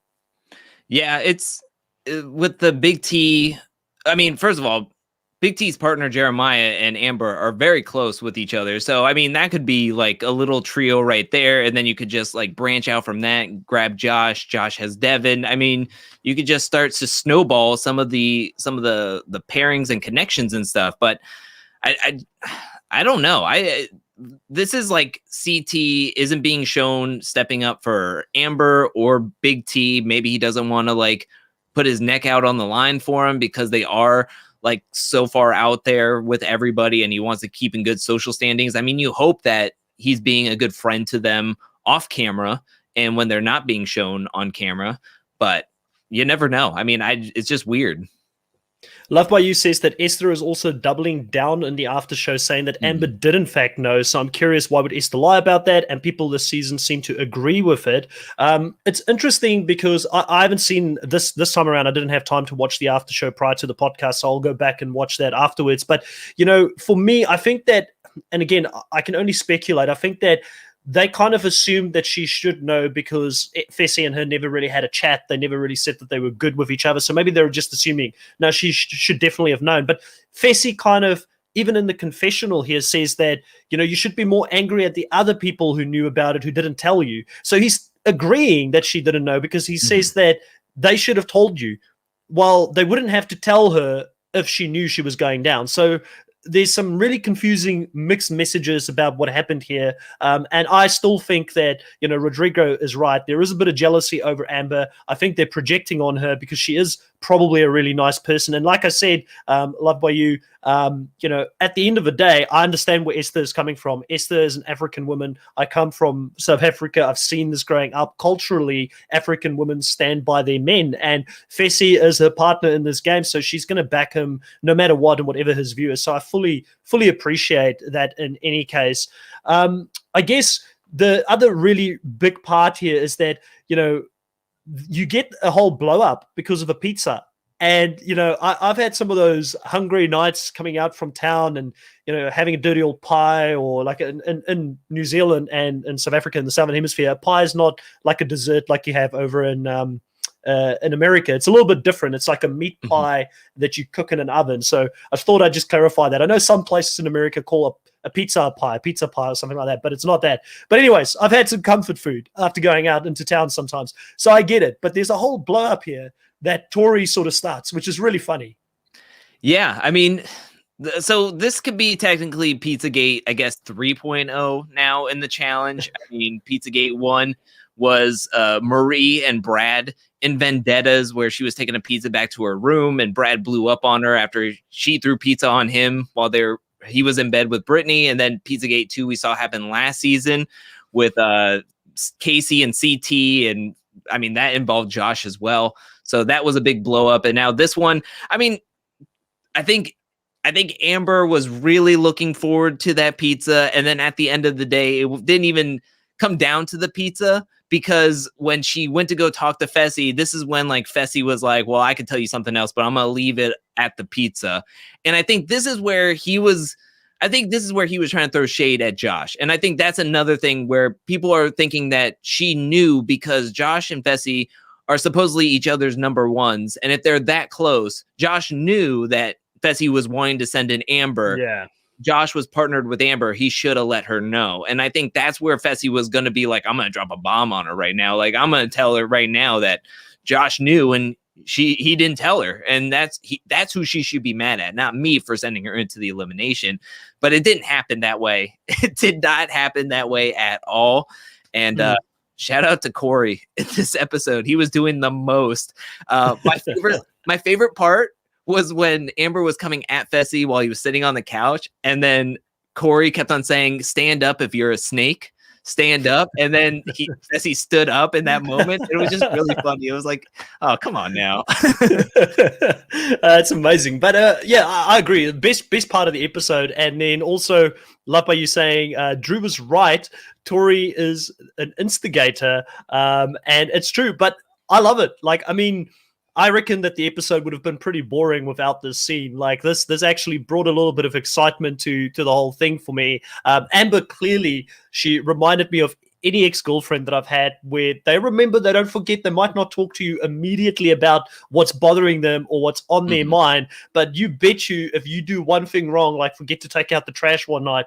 Yeah, it's with the Big T. I mean, first of all, Big T's partner Jeremiah and Amber are very close with each other. So, I mean, that could be like a little trio right there. And then you could just like branch out from that, grab Josh. Josh has Devin. I mean, you could just start to snowball some of the pairings and connections and stuff. But I don't know. This is like CT isn't being shown stepping up for Amber or Big T. Maybe he doesn't want to like put his neck out on the line for him because they are like so far out there with everybody and he wants to keep in good social standings. I mean, you hope that he's being a good friend to them off camera and when they're not being shown on camera, but you never know. I mean, it's just weird. Love by You says that Esther is also doubling down in the after show, saying that Amber did in fact know. So I'm curious, why would Esther lie about that? And people this season seem to agree with it. It's interesting because I haven't seen this time around. I didn't have time to watch the after show prior to the podcast, so I'll go back and watch that afterwards. But for me, I think that, and again, I can only speculate. I think that they kind of assumed that she should know because Fessy and her never really had a chat. They never really said that they were good with each other. So maybe they were just assuming, no, she should definitely have known. But Fessy kind of, even in the confessional here, says that, you should be more angry at the other people who knew about it, who didn't tell you. So he's agreeing that she didn't know because he says that they should have told you. Well, they wouldn't have to tell her if she knew she was going down. So there's some really confusing mixed messages about what happened here. And I still think that, Rodrigo is right. There is a bit of jealousy over Amber. I think they're projecting on her because she is probably a really nice person. And like I said, Love by You, at the end of the day, I understand where Esther is coming from. Esther is an African woman. I come from South Africa. I've seen this growing up. Culturally, African women stand by their men. And Fessy is her partner in this game, so she's going to back him no matter what and whatever his view is. So I fully appreciate that in any case. I guess the other really big part here is that, you get a whole blow up because of a pizza. And, I've had some of those hungry nights coming out from town and, having a dirty old pie, or like in New Zealand and in South Africa in the Southern Hemisphere, pie is not like a dessert like you have over in America. It's a little bit different. It's like a meat pie that you cook in an oven. So I thought I'd just clarify that. I know some places in America call a pizza pie or something like that, but it's not that. But anyways, I've had some comfort food after going out into town sometimes. So I get it. But there's a whole blow up here that Tori sort of starts, which is really funny. Yeah, I mean, so this could be technically Pizzagate, I guess, 3.0 now in the challenge. I mean, Pizzagate 1 was Marie and Brad in vendettas, where she was taking a pizza back to her room and Brad blew up on her after she threw pizza on him while he was in bed with Brittany. And then Pizzagate 2 we saw happen last season with Casey and CT, and I mean that involved Josh as well. So that was a big blow up. And now this one, I mean, I think Amber was really looking forward to that pizza, and then at the end of the day, it didn't even come down to the pizza, because when she went to go talk to Fessy, this is when like Fessy was like, well, I could tell you something else, but I'm gonna leave it at the pizza. And I think this is where he was trying to throw shade at Josh. And I think that's another thing where people are thinking that she knew, because Josh and Fessy are supposedly each other's number ones. And if they're that close, Josh knew that Fessy was wanting to send in Amber. Yeah. Josh was partnered with Amber. He should have let her know. And I think that's where Fessy was going to be like, I'm going to drop a bomb on her right now. Like, I'm going to tell her right now that Josh knew and he didn't tell her. And that's who she should be mad at, not me for sending her into the elimination. But it didn't happen that way. It did not happen that way at all. And shout out to Corey in this episode. He was doing the most. My favorite part was when Amber was coming at Fessy while he was sitting on the couch, and then Corey kept on saying, "Stand up if you're a snake. Stand up." And then Fessy stood up in that moment. It was just really funny. It was like, oh, come on now. It's amazing. But yeah, I agree. The best part of the episode. And then also, love by you saying Drew was right. Tori is an instigator. And it's true. But I love it. Like, I mean, I reckon that the episode would have been pretty boring without this scene. Like this actually brought a little bit of excitement to the whole thing for me. Amber, clearly, she reminded me of any ex-girlfriend that I've had, where they remember, they don't forget, they might not talk to you immediately about what's bothering them or what's on their mind, but you bet you if you do one thing wrong, like forget to take out the trash one night,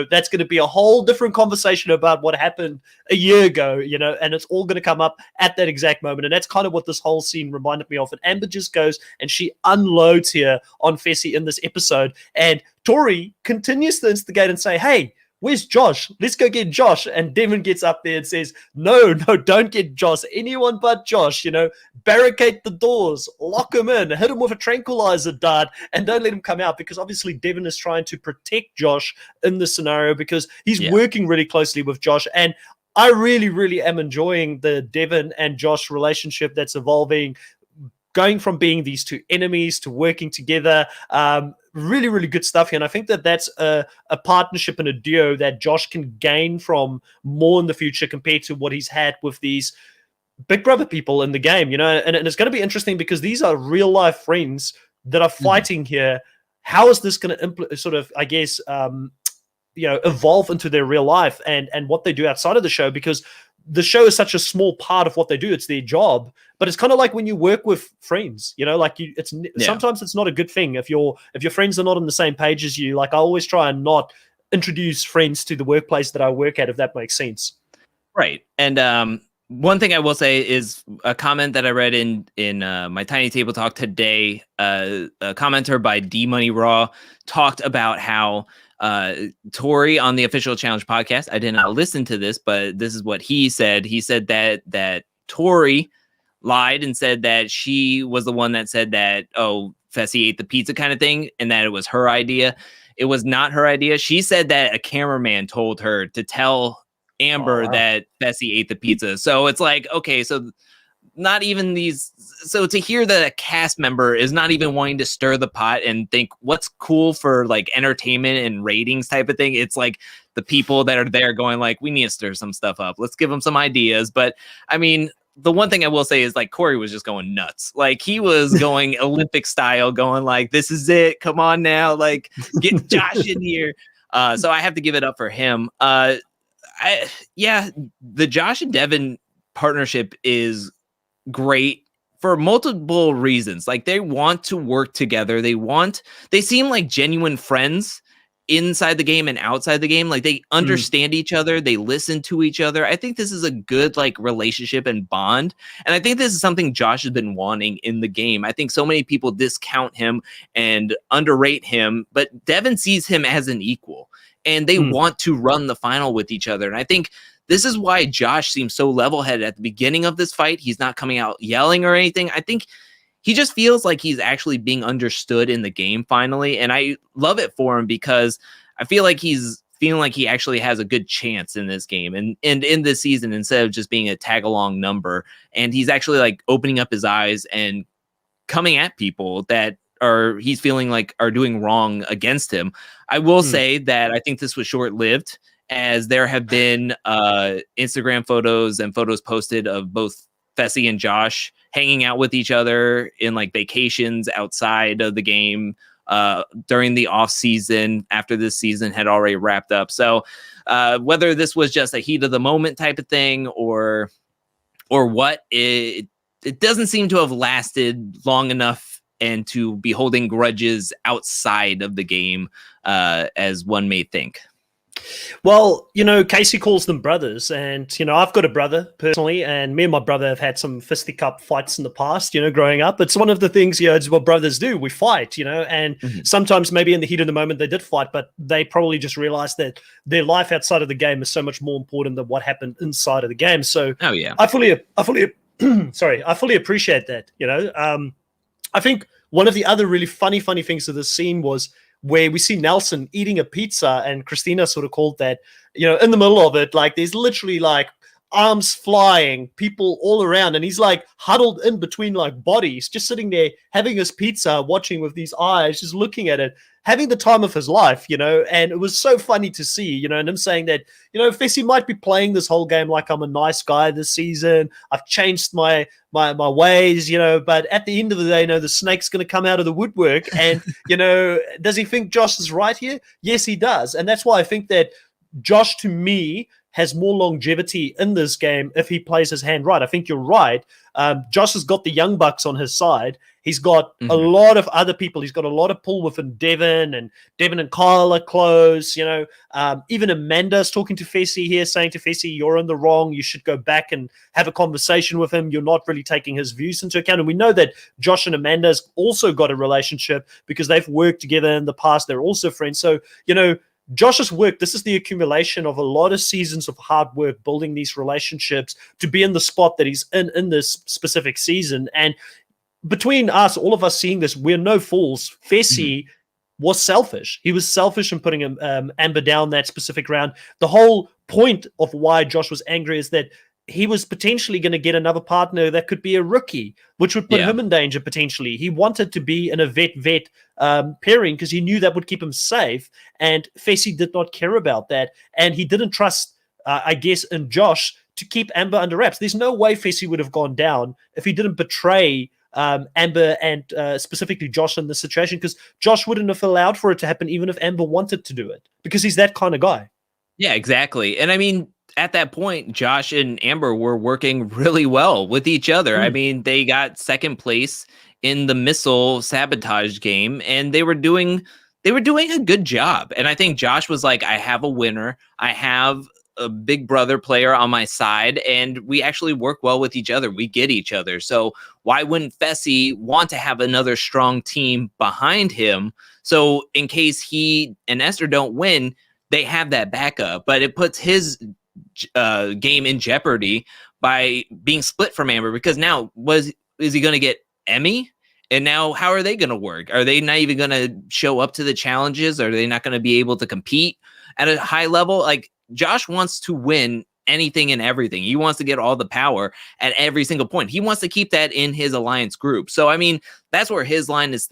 that's going to be a whole different conversation about what happened a year ago, and it's all going to come up at that exact moment. And that's kind of what this whole scene reminded me of. And Amber just goes and she unloads here on Fessy in this episode, and Tori continues to instigate and say, hey, where's Josh? Let's go get Josh. And Devin gets up there and says, no, don't get Josh. Anyone but Josh, barricade the doors, lock him in, hit him with a tranquilizer dart, and don't let him come out, because obviously Devin is trying to protect Josh in this scenario because he's working really closely with Josh. And I really, really am enjoying the Devin and Josh relationship that's evolving going from being these two enemies to working together. Really, really good stuff here. And I think that that's a partnership and a duo that Josh can gain from more in the future compared to what he's had with these Big Brother people in the game, and it's going to be interesting because these are real life friends that are fighting here. How is this going to sort of, I guess, evolve into their real life and what they do outside of the show? Because the show is such a small part of what they do. It's their job, but it's kind of like when you work with friends, sometimes it's not a good thing if your friends are not on the same page as you. Like, I always try and not introduce friends to the workplace that I work at, if that makes sense. Right. And one thing I will say is a comment that I read in my Tiny Table Talk today. A commenter by D Money Raw talked about how Tori on the Official Challenge podcast, I did not listen to this, but this is what he said. He said that Tori lied and said that she was the one that said that, oh, Fessy ate the pizza kind of thing, and that it was her idea. It was not her idea. She said that a cameraman told her to tell Amber that Fessy ate the pizza. So it's like, okay, so not even these. So to hear that a cast member is not even wanting to stir the pot and think what's cool for like entertainment and ratings type of thing. It's like the people that are there going like, we need to stir some stuff up. Let's give them some ideas. But I mean, the one thing I will say is like Corey was just going nuts. Like he was going Olympic style, going like, this is it. Come on now. Like get Josh in here. So I have to give it up for him. The Josh and Devin partnership is great for multiple reasons. Like they want to work together. They seem like genuine friends inside the game and outside the game. Like they understand each other. They listen to each other. I think this is a good like relationship and bond. And I think this is something Josh has been wanting in the game. I think so many people discount him and underrate him, but Devin sees him as an equal and they want to run the final with each other. And I think this is why Josh seems so level-headed at the beginning of this fight. He's not coming out yelling or anything. I think he just feels like he's actually being understood in the game finally. And I love it for him because I feel like he's feeling like he actually has a good chance in this game and in this season instead of just being a tag-along number. And he's actually like opening up his eyes and coming at people that he's feeling like are doing wrong against him. I will say that I think this was short-lived, as there have been Instagram photos and photos posted of both Fessy and Josh hanging out with each other in like vacations outside of the game during the off season after this season had already wrapped up. So whether this was just a heat of the moment type of thing or what, it doesn't seem to have lasted long enough and to be holding grudges outside of the game as one may think. Well, Casey calls them brothers, and I've got a brother personally, and me and my brother have had some fisticuff fights in the past, growing up. It's one of the things, it's what brothers do. We fight, and sometimes maybe in the heat of the moment they did fight, but they probably just realized that their life outside of the game is so much more important than what happened inside of the game. So I fully I fully appreciate that. I think one of the other really funny things of this scene was where we see Nelson eating a pizza, and Christina sort of called that, in the middle of it, like there's literally like arms flying, people all around, and he's like huddled in between like bodies, just sitting there having his pizza, watching with these eyes, just looking at it, having the time of his life, and it was so funny to see, and him saying that, Fessy might be playing this whole game like I'm a nice guy this season, I've changed my ways, but at the end of the day, the snake's going to come out of the woodwork, and, does he think Josh is right here? Yes, he does, and that's why I think that Josh, to me, has more longevity in this game if he plays his hand right. I think you're right. Josh has got the Young Bucks on his side. He's got a lot of other people. He's got a lot of pull within Devin and Kyle are close. Even Amanda's talking to Fessy here, saying to Fessy, you're in the wrong. You should go back and have a conversation with him. You're not really taking his views into account. And we know that Josh and Amanda's also got a relationship because they've worked together in the past. They're also friends. So, Josh's work, this is the accumulation of a lot of seasons of hard work building these relationships to be in the spot that he's in this specific season. And between us, all of us seeing this, we're no fools. Fessy was selfish. He was selfish in putting Amber down that specific round. The whole point of why Josh was angry is that he was potentially going to get another partner that could be a rookie, which would put Yeah. him in danger potentially. He wanted to be in a vet pairing because he knew that would keep him safe. And Fessy did not care about that. And he didn't trust, I guess, in Josh to keep Amber under wraps. There's no way Fessy would have gone down if he didn't betray Amber and specifically Josh in this situation, because Josh wouldn't have allowed for it to happen even if Amber wanted to do it, because he's that kind of guy. Yeah, exactly. And I mean, at that point, Josh and Amber were working really well with each other. I mean, they got second place in the missile sabotage game, and they were doing a good job. And I think Josh was like, I have a winner. I have a big brother player on my side, and we actually work well with each other. We get each other. So why wouldn't Fessy want to have another strong team behind him? So in case he and Esther don't win, they have that backup, but it puts his game in jeopardy by being split from Amber, because now is he going to get Emmy? And now how are they going to work? Are they not even going to show up to the challenges? Are they not going to be able to compete at a high level? Like, Josh wants to win anything and everything. He wants to get all the power at every single point. He wants to keep that in his alliance group. So, I mean, that's where his line is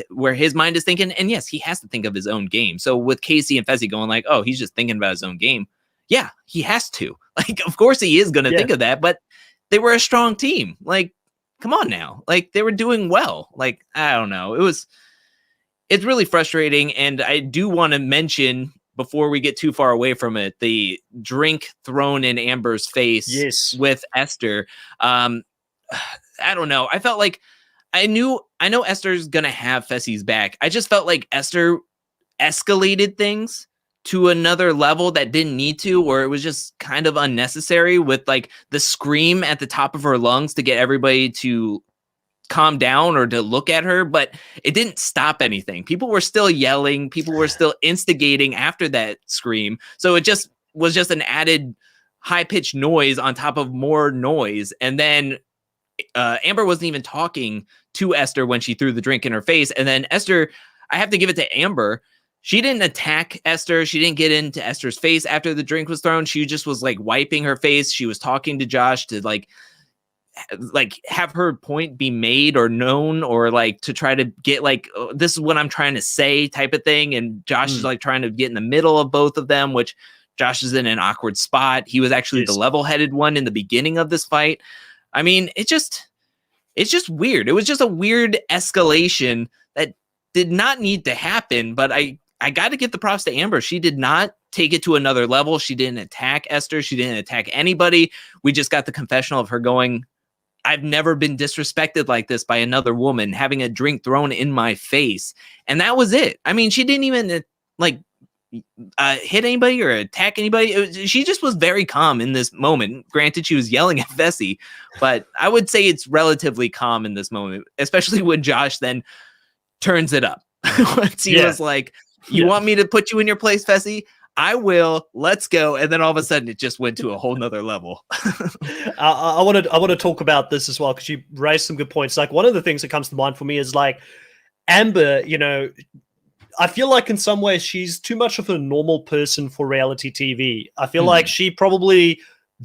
where his mind is thinking. And yes, he has to think of his own game. So with Casey and Fessy going like, oh, he's just thinking about his own game. Yeah, he has to. Like, of course he is going to think of that, but they were a strong team. Like, come on now. Like, they were doing well. Like, I don't know. It's really frustrating. And I do want to mention, before we get too far away from it, the drink thrown in Amber's face with Esther. I don't know. I felt like I know Esther's going to have Fessy's back. I just felt like Esther escalated things to another level that didn't need to, or it was just kind of unnecessary, with like the scream at the top of her lungs to get everybody to calm down or to look at her, but it didn't stop anything. People were still yelling. People were still instigating after that scream. So it just was just an added high-pitched noise on top of more noise. And then Amber wasn't even talking to Esther when she threw the drink in her face. And then Esther, I have to give it to Amber, she didn't attack Esther. She didn't get into Esther's face after the drink was thrown. She just was like wiping her face. She was talking to Josh to like have her point be made or known, or like to try to get like, oh, this is what I'm trying to say type of thing. And Josh is like trying to get in the middle of both of them, which Josh is in an awkward spot. He was actually the level-headed one in the beginning of this fight. I mean, it's just weird. It was just a weird escalation that did not need to happen, but I got to give the props to Amber. She did not take it to another level. She didn't attack Esther. She didn't attack anybody. We just got the confessional of her going, I've never been disrespected like this by another woman, having a drink thrown in my face. And that was it. I mean, she didn't even hit anybody or attack anybody. She just was very calm in this moment. Granted, she was yelling at Fessy, but I would say it's relatively calm in this moment, especially when Josh then turns it up. Once he was like, you want me to put you in your place, Fessy? I will. Let's go. And then all of a sudden, it just went to a whole nother level. I want to talk about this as well, because you raised some good points. Like, one of the things that comes to mind for me is like Amber. You know, I feel like in some ways she's too much of a normal person for reality TV. I feel like she probably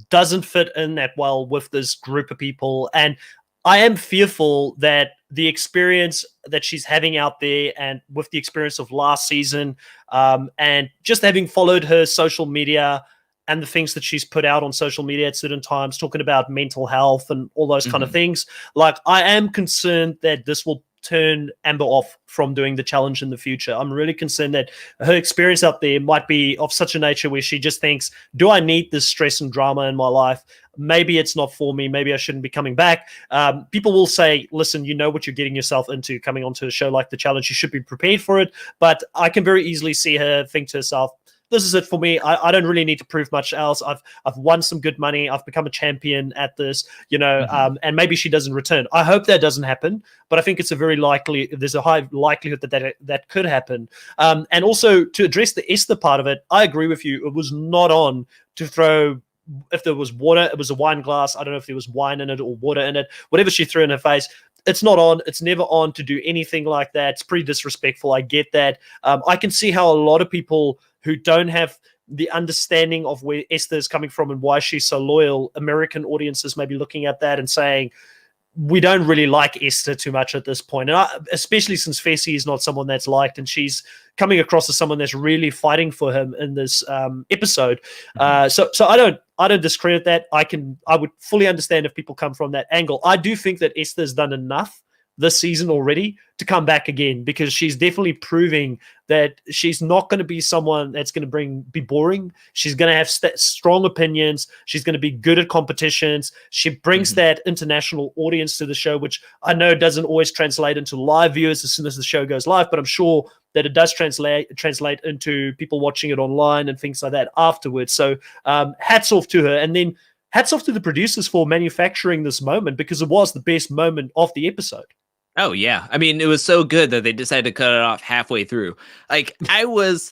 doesn't fit in that well with this group of people, and I am fearful that the experience that she's having out there, and with the experience of last season, and just having followed her social media and the things that she's put out on social media at certain times, talking about mental health and all those kind of things, like, I am concerned that this will turn Amber off from doing the challenge in the future. I'm really concerned that her experience out there might be of such a nature where she just thinks, do I need this stress and drama in my life? Maybe it's not for me. Maybe I shouldn't be coming back. People will say, listen, you know what you're getting yourself into coming onto a show like The Challenge. You should be prepared for it. But I can very easily see her think to herself, this is it for me. I don't really need to prove much else. I've won some good money. I've become a champion at this, you know, and maybe she doesn't return. I hope that doesn't happen, but I think it's there's a high likelihood that could happen. And also, to address the Esther part of it, I agree with you. It was not on to throw, if there was water, it was a wine glass. I don't know if there was wine in it or water in it, whatever she threw in her face. It's not on. It's never on to do anything like that. It's pretty disrespectful. I get that. I can see how a lot of people who don't have the understanding of where Esther is coming from and why she's so loyal, American audiences may be looking at that and saying, we don't really like Esther too much at this point. And especially since Fessy is not someone that's liked, and she's coming across as someone that's really fighting for him in this episode. So I don't discredit that. I would fully understand if people come from that angle. I do think that Esther's done enough this season already to come back again, because she's definitely proving that she's not going to be someone that's going to be boring. She's going to have strong opinions. She's going to be good at competitions. She brings that international audience to the show, which I know doesn't always translate into live viewers as soon as the show goes live, but I'm sure that it does translate into people watching it online and things like that afterwards. So hats off to her. And then hats off to the producers for manufacturing this moment, because it was the best moment of the episode. Oh yeah. I mean, it was so good that they decided to cut it off halfway through. Like I was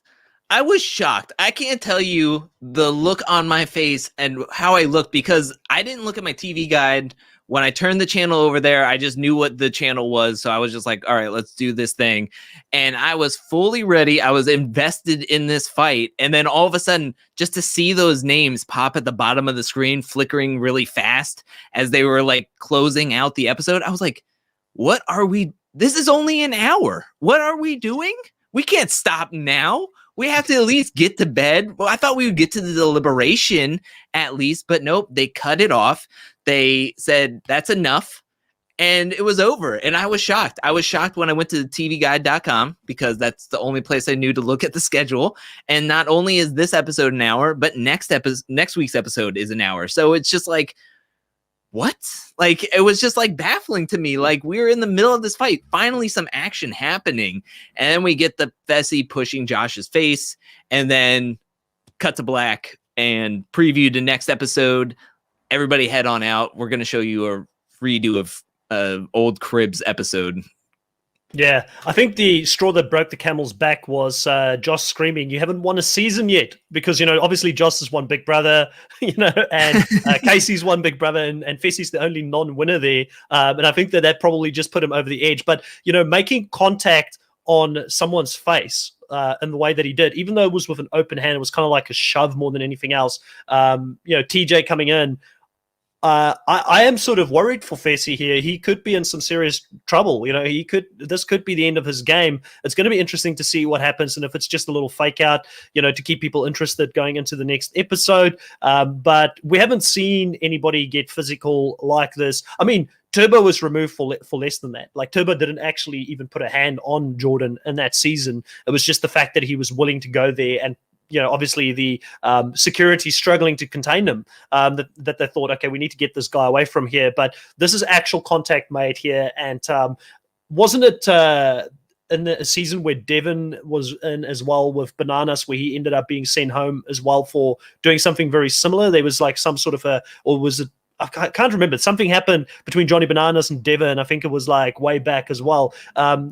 shocked. I can't tell you the look on my face and how I looked, because I didn't look at my TV guide. When I turned the channel over there, I just knew what the channel was. So I was just like, all right, let's do this thing. And I was fully ready. I was invested in this fight. And then all of a sudden, just to see those names pop at the bottom of the screen, flickering really fast as they were like closing out the episode, I was like, what are we? This is only an hour. What are we doing? We can't stop now. We have to at least get to bed. Well, I thought we would get to the deliberation at least, but nope, they cut it off. They said that's enough, and it was over. And I was shocked. I was shocked when I went to the tvguide.com, because that's the only place I knew to look at the schedule. And not only is this episode an hour, but next week's episode is an hour. So it's just like, what? Like, it was just like baffling to me. Like, we're in the middle of this fight, finally some action happening, and then we get the Fessy pushing Josh's face, and then cut to black and preview the next episode. Everybody head on out. We're going to show you a redo of old Cribs episode. Yeah, I think the straw that broke the camel's back was Josh screaming, "You haven't won a season yet," because, obviously Josh has won Big Brother, and Casey's won Big Brother, and Fessy's the only non-winner there, and I think that probably just put him over the edge. But making contact on someone's face in the way that he did, even though it was with an open hand, it was kind of like a shove more than anything else. TJ coming in. I am sort of worried for Fessy here. He could be in some serious trouble. This could be the end of his game. It's going to be interesting to see what happens, and if it's just a little fake out, to keep people interested going into the next episode. But we haven't seen anybody get physical like this. I mean, Turbo was removed for less than that. Like, Turbo didn't actually even put a hand on Jordan in that season. It was just the fact that he was willing to go there, and obviously the security struggling to contain him, that they thought, okay, we need to get this guy away from here. But this is actual contact made here. And wasn't it in the season where Devin was in as well with Bananas, where he ended up being sent home as well for doing something very similar? There was like some sort of or was it, I can't remember. Something happened between Johnny Bananas and Devin. I think it was like way back as well.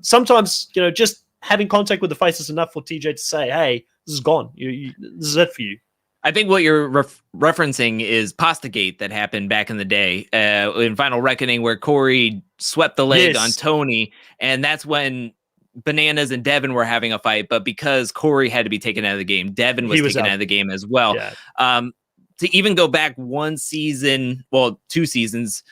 Sometimes, just having contact with the face is enough for TJ to say, hey, this is gone. This is it for you. I think what you're referencing is Pastagate that happened back in the day in Final Reckoning, where Corey swept the leg on Tony, and that's when Bananas and Devin were having a fight. But because Corey had to be taken out of the game, Devin was taken out of the game as well. Yeah. To even go back one season, well, 2 seasons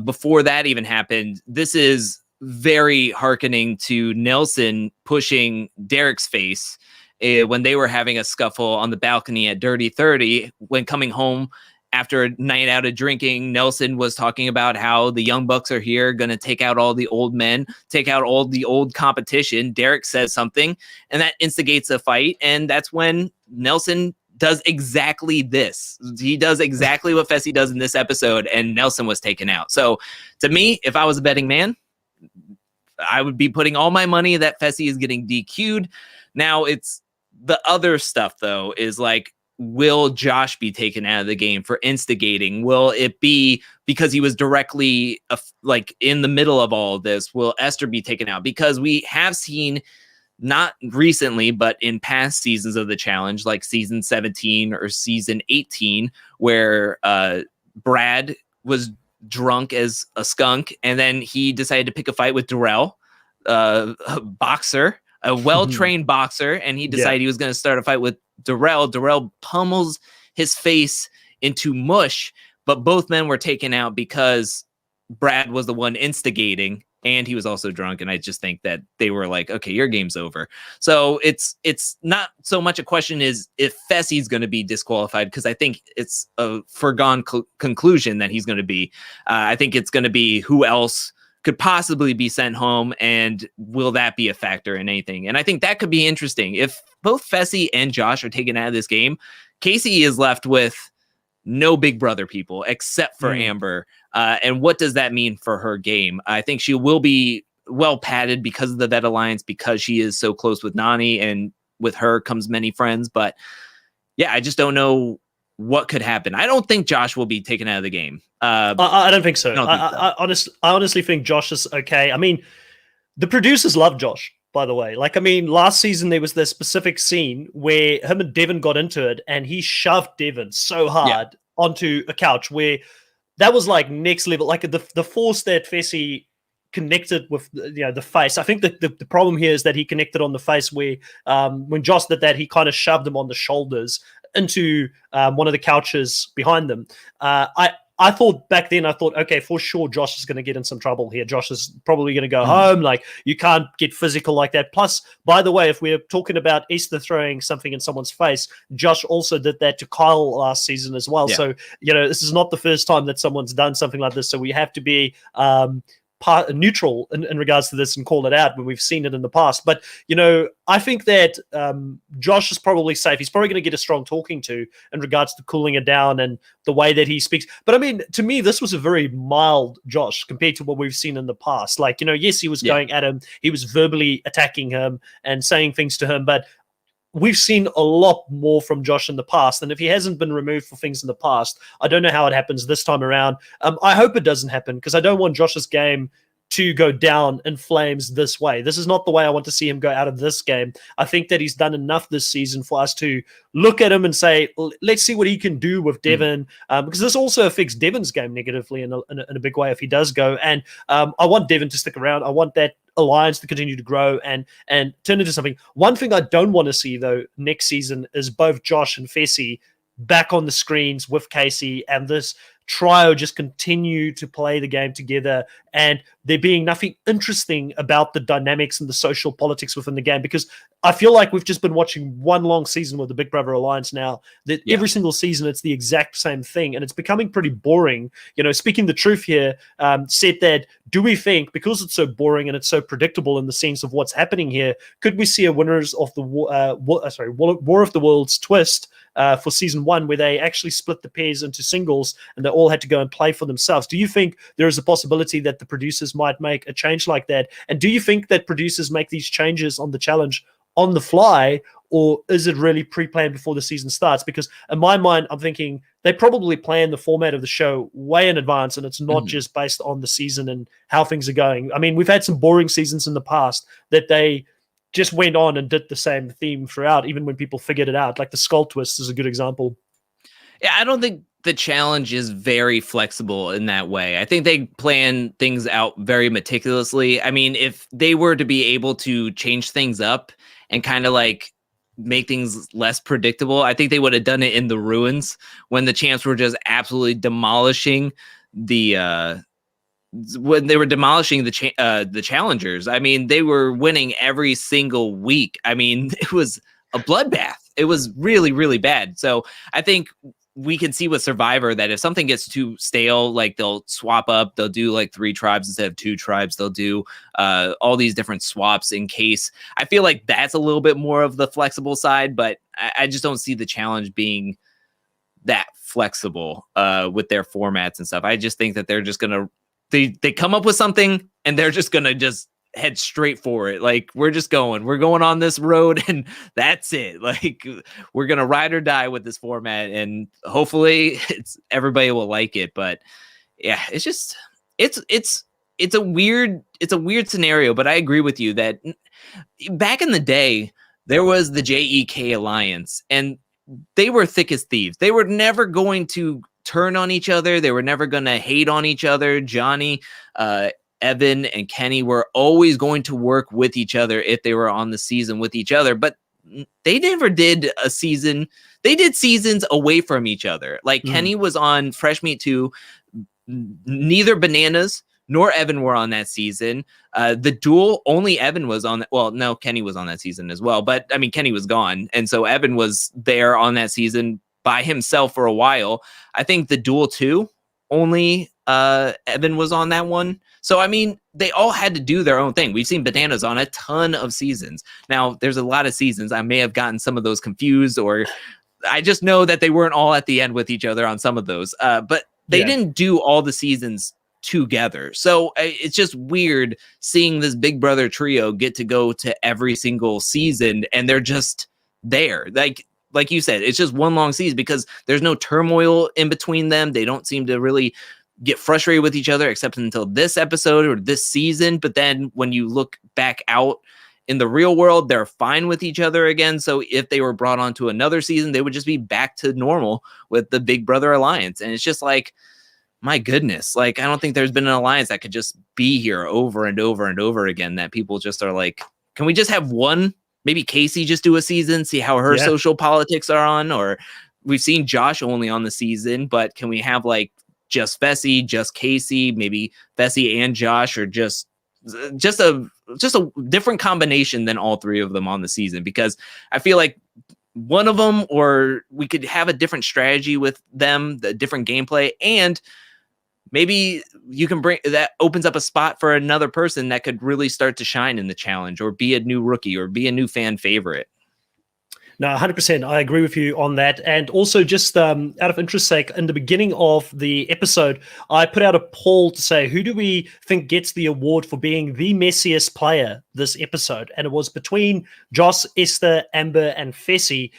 before that even happened, this is very hearkening to Nelson pushing Derek's face when they were having a scuffle on the balcony at Dirty 30. When coming home after a night out of drinking, Nelson was talking about how the Young Bucks are here, going to take out all the old men, take out all the old competition. Derek says something, and that instigates a fight. And that's when Nelson does exactly this. He does exactly what Fessy does in this episode, and Nelson was taken out. So to me, if I was a betting man, I would be putting all my money that Fessy is getting DQ'd. Now, it's the other stuff, though, is like, will Josh be taken out of the game for instigating? Will it be because he was directly like in the middle of all of this? Will Esther be taken out? Because we have seen, not recently, but in past seasons of the challenge, like season 17 or season 18, where Brad was drunk as a skunk, and then he decided to pick a fight with Darrell, a boxer, a well-trained boxer, and he decided he was going to start a fight with Darrell. Darrell pummels his face into mush, but both men were taken out because Brad was the one instigating, and he was also drunk. And I just think that they were like, okay, your game's over. So it's not so much a question is if Fessy's going to be disqualified, because I think it's a foregone conclusion that he's going to be. I think it's going to be who else could possibly be sent home, and will that be a factor in anything? And I think that could be interesting. If both Fessy and Josh are taken out of this game, Casey is left with no big brother people except for Amber. And what does that mean for her game? I think she will be well padded because of the Vet Alliance, because she is so close with Nany, and with her comes many friends. But yeah, I just don't know what could happen. I don't think Josh will be taken out of the game. I don't think so. I honestly think Josh is okay. I mean, the producers love Josh, by the way. Like, I mean, last season there was this specific scene where him and Devin got into it, and he shoved Devin so hard onto a couch, where that was like next level. Like the force that Fessy connected with, the face. I think that the problem here is that he connected on the face, where when Josh did that, he kind of shoved him on the shoulders into one of the couches behind them. I thought back then, okay, for sure, Josh is going to get in some trouble here. Josh is probably going to go home. Like, you can't get physical like that. Plus, by the way, if we're talking about Esther throwing something in someone's face, Josh also did that to Kyle last season as well. Yeah. So, this is not the first time that someone's done something like this. So we have to be neutral in regards to this and call it out when we've seen it in the past. But, I think that Josh is probably safe. He's probably going to get a strong talking to in regards to cooling it down and the way that he speaks. But I mean, to me, this was a very mild Josh compared to what we've seen in the past. Like, yes, he was going at him. He was verbally attacking him and saying things to him. But we've seen a lot more from Josh in the past. And if he hasn't been removed for things in the past, I don't know how it happens this time around. I hope it doesn't happen, because I don't want Josh's game to go down in flames this way. This is not the way I want to see him go out of this game. I think that he's done enough this season for us to look at him and say, let's see what he can do with Devin, because this also affects Devin's game negatively in a big way if he does go. And I want Devin to stick around. I want that alliance to continue to grow and turn into something. One thing I don't want to see, though, next season is both Josh and Fessy back on the screens with Casey, and this trio just continue to play the game together, and there being nothing interesting about the dynamics and the social politics within the game, because I feel like we've just been watching one long season with the Big Brother Alliance now, that every single season it's the exact same thing, and it's becoming pretty boring. Speaking the truth here, said that, do we think, because it's so boring and it's so predictable in the sense of what's happening here, could we see a winners of the War of the Worlds twist for season 1, where they actually split the pairs into singles and they all had to go and play for themselves? Do you think there is a possibility that the producers might make a change like that? And do you think that producers make these changes on the challenge on the fly, or is it really pre-planned before the season starts? Because in my mind, I'm thinking they probably plan the format of the show way in advance, and it's not just based on the season and how things are going. I mean, we've had some boring seasons in the past that they just went on and did the same theme throughout, even when people figured it out. Like the Skull Twist is a good example. Yeah, I don't think the challenge is very flexible in that way. I think they plan things out very meticulously. I mean, if they were to be able to change things up and kind of like make things less predictable, I think they would have done it in the Ruins, when the champs were just absolutely demolishing the when they were demolishing the challengers. I mean, they were winning every single week. I mean, it was a bloodbath. It was really, really bad. So I think we can see with Survivor that if something gets too stale, like they'll swap up, they'll do like 3 tribes instead of 2 tribes. They'll do all these different swaps in case. I feel like that's a little bit more of the flexible side, but I just don't see the challenge being that flexible with their formats and stuff. I just think that they're just going to, they come up with something and they're just going to just head straight for it. Like, we're going on this road and that's it. Like, we're going to ride or die with this format, and hopefully everybody will like it. But yeah, it's just, it's a weird scenario, but I agree with you that back in the day, there was the JEK Alliance, and they were thick as thieves. They were never going to turn on each other. They were never going to hate on each other. Johnny, Evan, and Kenny were always going to work with each other if they were on the season with each other. But they never did a season. They did seasons away from each other. Like Kenny was on Fresh Meat 2. Neither Bananas nor Evan were on that season. The duel, only Evan was on. Well, no, Kenny was on that season as well. But I mean, Kenny was gone. And so Evan was there on that season by himself for a while. I think the duel 2, only Evan was on that one. So, I mean, they all had to do their own thing. We've seen Bananas on a ton of seasons. Now, there's a lot of seasons. I may have gotten some of those confused, or I just know that they weren't all at the end with each other on some of those. But they didn't do all the seasons together. So it's just weird seeing this Big Brother trio get to go to every single season, and they're just there. Like you said, it's just one long season because there's no turmoil in between them. They don't seem to really get frustrated with each other except until this episode or this season. But then when you look back out in the real world, they're fine with each other again. So if they were brought onto another season, they would just be back to normal with the Big Brother alliance. And it's just like, my goodness, like, I don't think there's been an alliance that could just be here over and over and over again, that people just are like, can we just have one? Maybe Casey just do a season, see how her social politics are on, or we've seen Josh only on the season, but can we have like just Fessy, just Casey, maybe Fessy and Josh, or just a different combination than all three of them on the season? Because I feel like one of them, or we could have a different strategy with them, the different gameplay, and maybe you can bring that opens up a spot for another person that could really start to shine in the challenge, or be a new rookie, or be a new fan favorite. No, 100%. I agree with you on that. And also, just out of interest sake, in the beginning of the episode, I put out a poll to say, who do we think gets the award for being the messiest player this episode? And it was between Joss, Esther, Amber, and Fessy.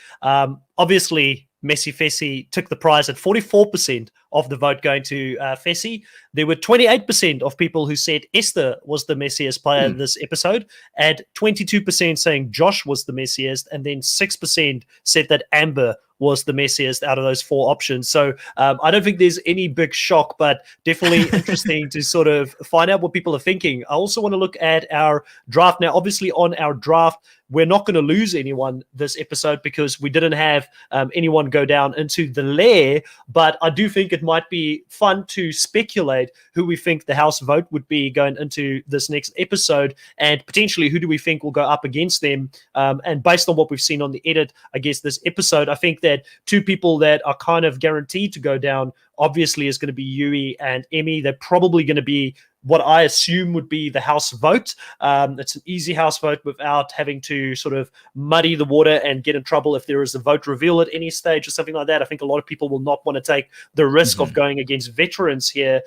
Obviously, Messy Fessy took the prize at 44% of the vote going to Fessy. There were 28% of people who said Esther was the messiest player this episode, and 22% saying Josh was the messiest, and then 6% said that Amber was the messiest out of those four options. So I don't think there's any big shock, but definitely interesting to sort of find out what people are thinking. I also want to look at our draft. Now, obviously on our draft, we're not going to lose anyone this episode because we didn't have anyone go down into the lair, but I do think it might be fun to speculate who we think the house vote would be going into this next episode, and potentially who do we think will go up against them. And based on what we've seen on the edit, I guess this episode, I think that two people that are kind of guaranteed to go down obviously is going to be Yui and Emmy. They're probably going to be what I assume would be the house vote. It's an easy house vote without having to sort of muddy the water and get in trouble if there is a vote reveal at any stage or something like that. I think a lot of people will not want to take the risk of going against veterans here.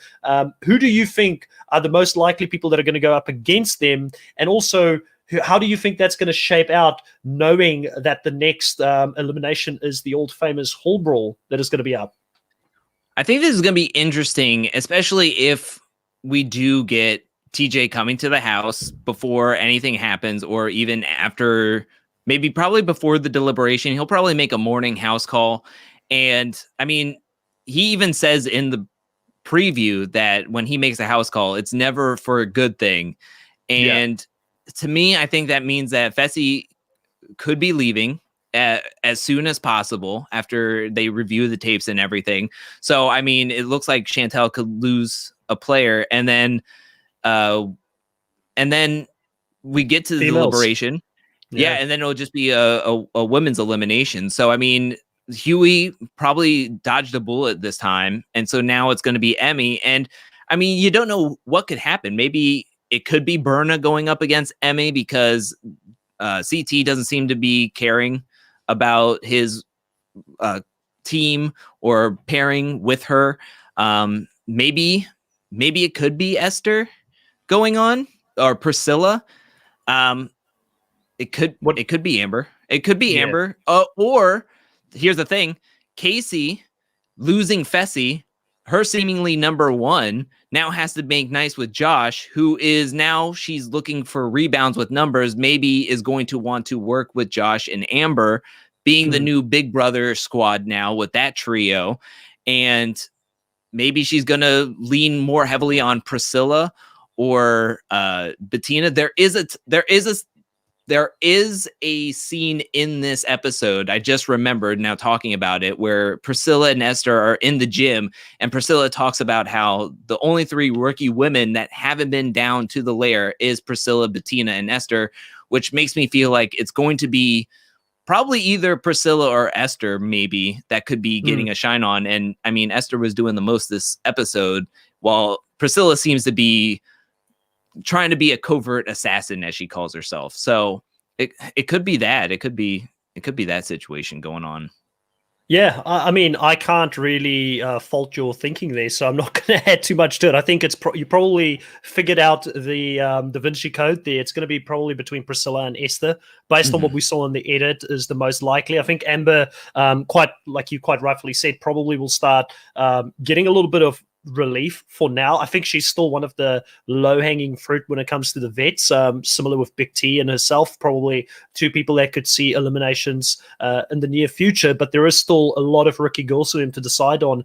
Who do you think are the most likely people that are going to go up against them? And also, how do you think that's going to shape out, knowing that the next elimination is the old famous Hall Brawl that is going to be up? I think this is going to be interesting, especially if we do get TJ coming to the house before anything happens, or even after, maybe probably before the deliberation. He'll probably make a morning house call. And I mean, he even says in the preview that when he makes a house call, it's never for a good thing. And to me, I think that means that Fessy could be leaving as soon as possible after they review the tapes and everything. So, I mean, it looks like Chantel could lose a player, and then we get to the deliberation. And then it'll just be a women's elimination. So, I mean, Huey probably dodged a bullet this time, and so now it's going to be Emmy. And I mean, you don't know what could happen. Maybe it could be Berna going up against Emmy because CT doesn't seem to be caring about his team or pairing with her. Maybe it could be Esther going on, or Priscilla. It could be Amber. It could be Amber. Or here's the thing: Casey losing Fessy, her seemingly number one, now has to make nice with Josh, who is now, she's looking for rebounds with numbers, maybe is going to want to work with Josh and Amber, being the new Big Brother squad now with that trio. And maybe she's going to lean more heavily on Priscilla or Bettina. There is There is a scene in this episode, I just remembered now talking about it, where Priscilla and Esther are in the gym, and Priscilla talks about how the only 3 rookie women that haven't been down to the lair is Priscilla, Bettina, and Esther, which makes me feel like it's going to be probably either Priscilla or Esther, maybe, that could be getting a shine on. And I mean, Esther was doing the most this episode, while Priscilla seems to be trying to be a covert assassin, as she calls herself. So it could be that. It could be that situation going on. Yeah, I mean, I can't really fault your thinking there, so I'm not going to add too much to it. I think it's you probably figured out the Da Vinci Code there. It's going to be probably between Priscilla and Esther, based on what we saw in the edit, is the most likely. I think Amber, quite like you quite rightfully said, probably will start getting a little bit of relief for now. I think she's still one of the low-hanging fruit when it comes to the vets, similar with Big T and herself, probably 2 people that could see eliminations in the near future, but there is still a lot of rookie girls for them to decide on.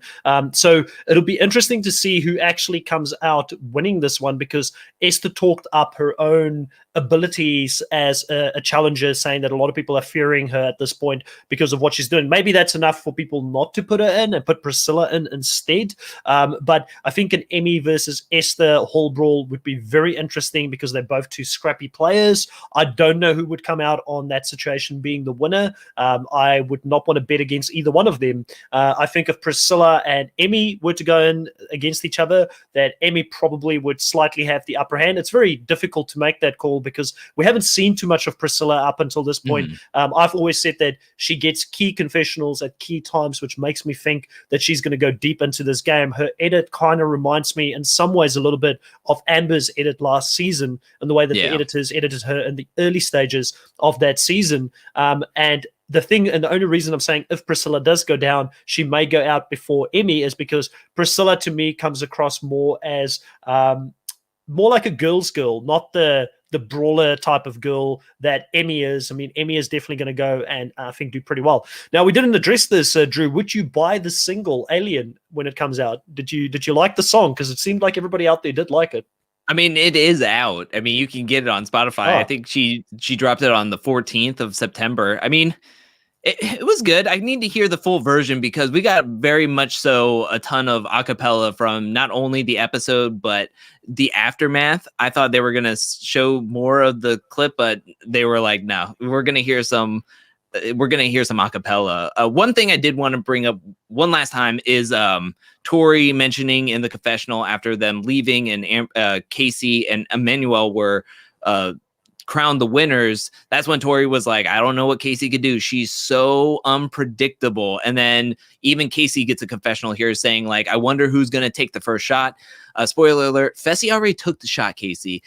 So it'll be interesting to see who actually comes out winning this one, because Esther talked up her own abilities as a challenger, saying that a lot of people are fearing her at this point because of what she's doing. Maybe that's enough for people not to put her in and put Priscilla in instead. But I think an Emmy versus Esther Hall Brawl would be very interesting, because they're both 2 scrappy players. I don't know who would come out on that situation being the winner. I would not want to bet against either one of them. I think if Priscilla and Emmy were to go in against each other, that Emmy probably would slightly have the upper hand. It's very difficult to make that call, because we haven't seen too much of Priscilla up until this point. I've always said that she gets key confessionals at key times, which makes me think that she's going to go deep into this game. Her edit kind of reminds me in some ways a little bit of Amber's edit last season, and the way that the editors edited her in the early stages of that season. And the thing, and the only reason I'm saying if Priscilla does go down, she may go out before Emmy, is because Priscilla to me comes across more as more like a girl's girl, not the brawler type of girl that Emmy is. I mean, Emmy is definitely going to go and I think do pretty well. Now, we didn't address this, Drew. Would you buy the single Alien when it comes out? Did you like the song? Because it seemed like everybody out there did like it. I mean, it is out. I mean, you can get it on Spotify. I think she dropped it on the 14th of September. I mean, it was good. I need to hear the full version, because we got very much so a ton of acapella from not only the episode, but the aftermath. I thought they were going to show more of the clip, but they were like, no, we're going to hear some acapella. One thing I did want to bring up one last time is Tori mentioning in the confessional after them leaving, and Casey and Emmanuel were crowned the winners. That's when Tori was like, I don't know what Casey could do. She's so unpredictable. And then even Casey gets a confessional here saying, like, I wonder who's going to take the first shot. Spoiler alert, Fessy already took the shot, Casey.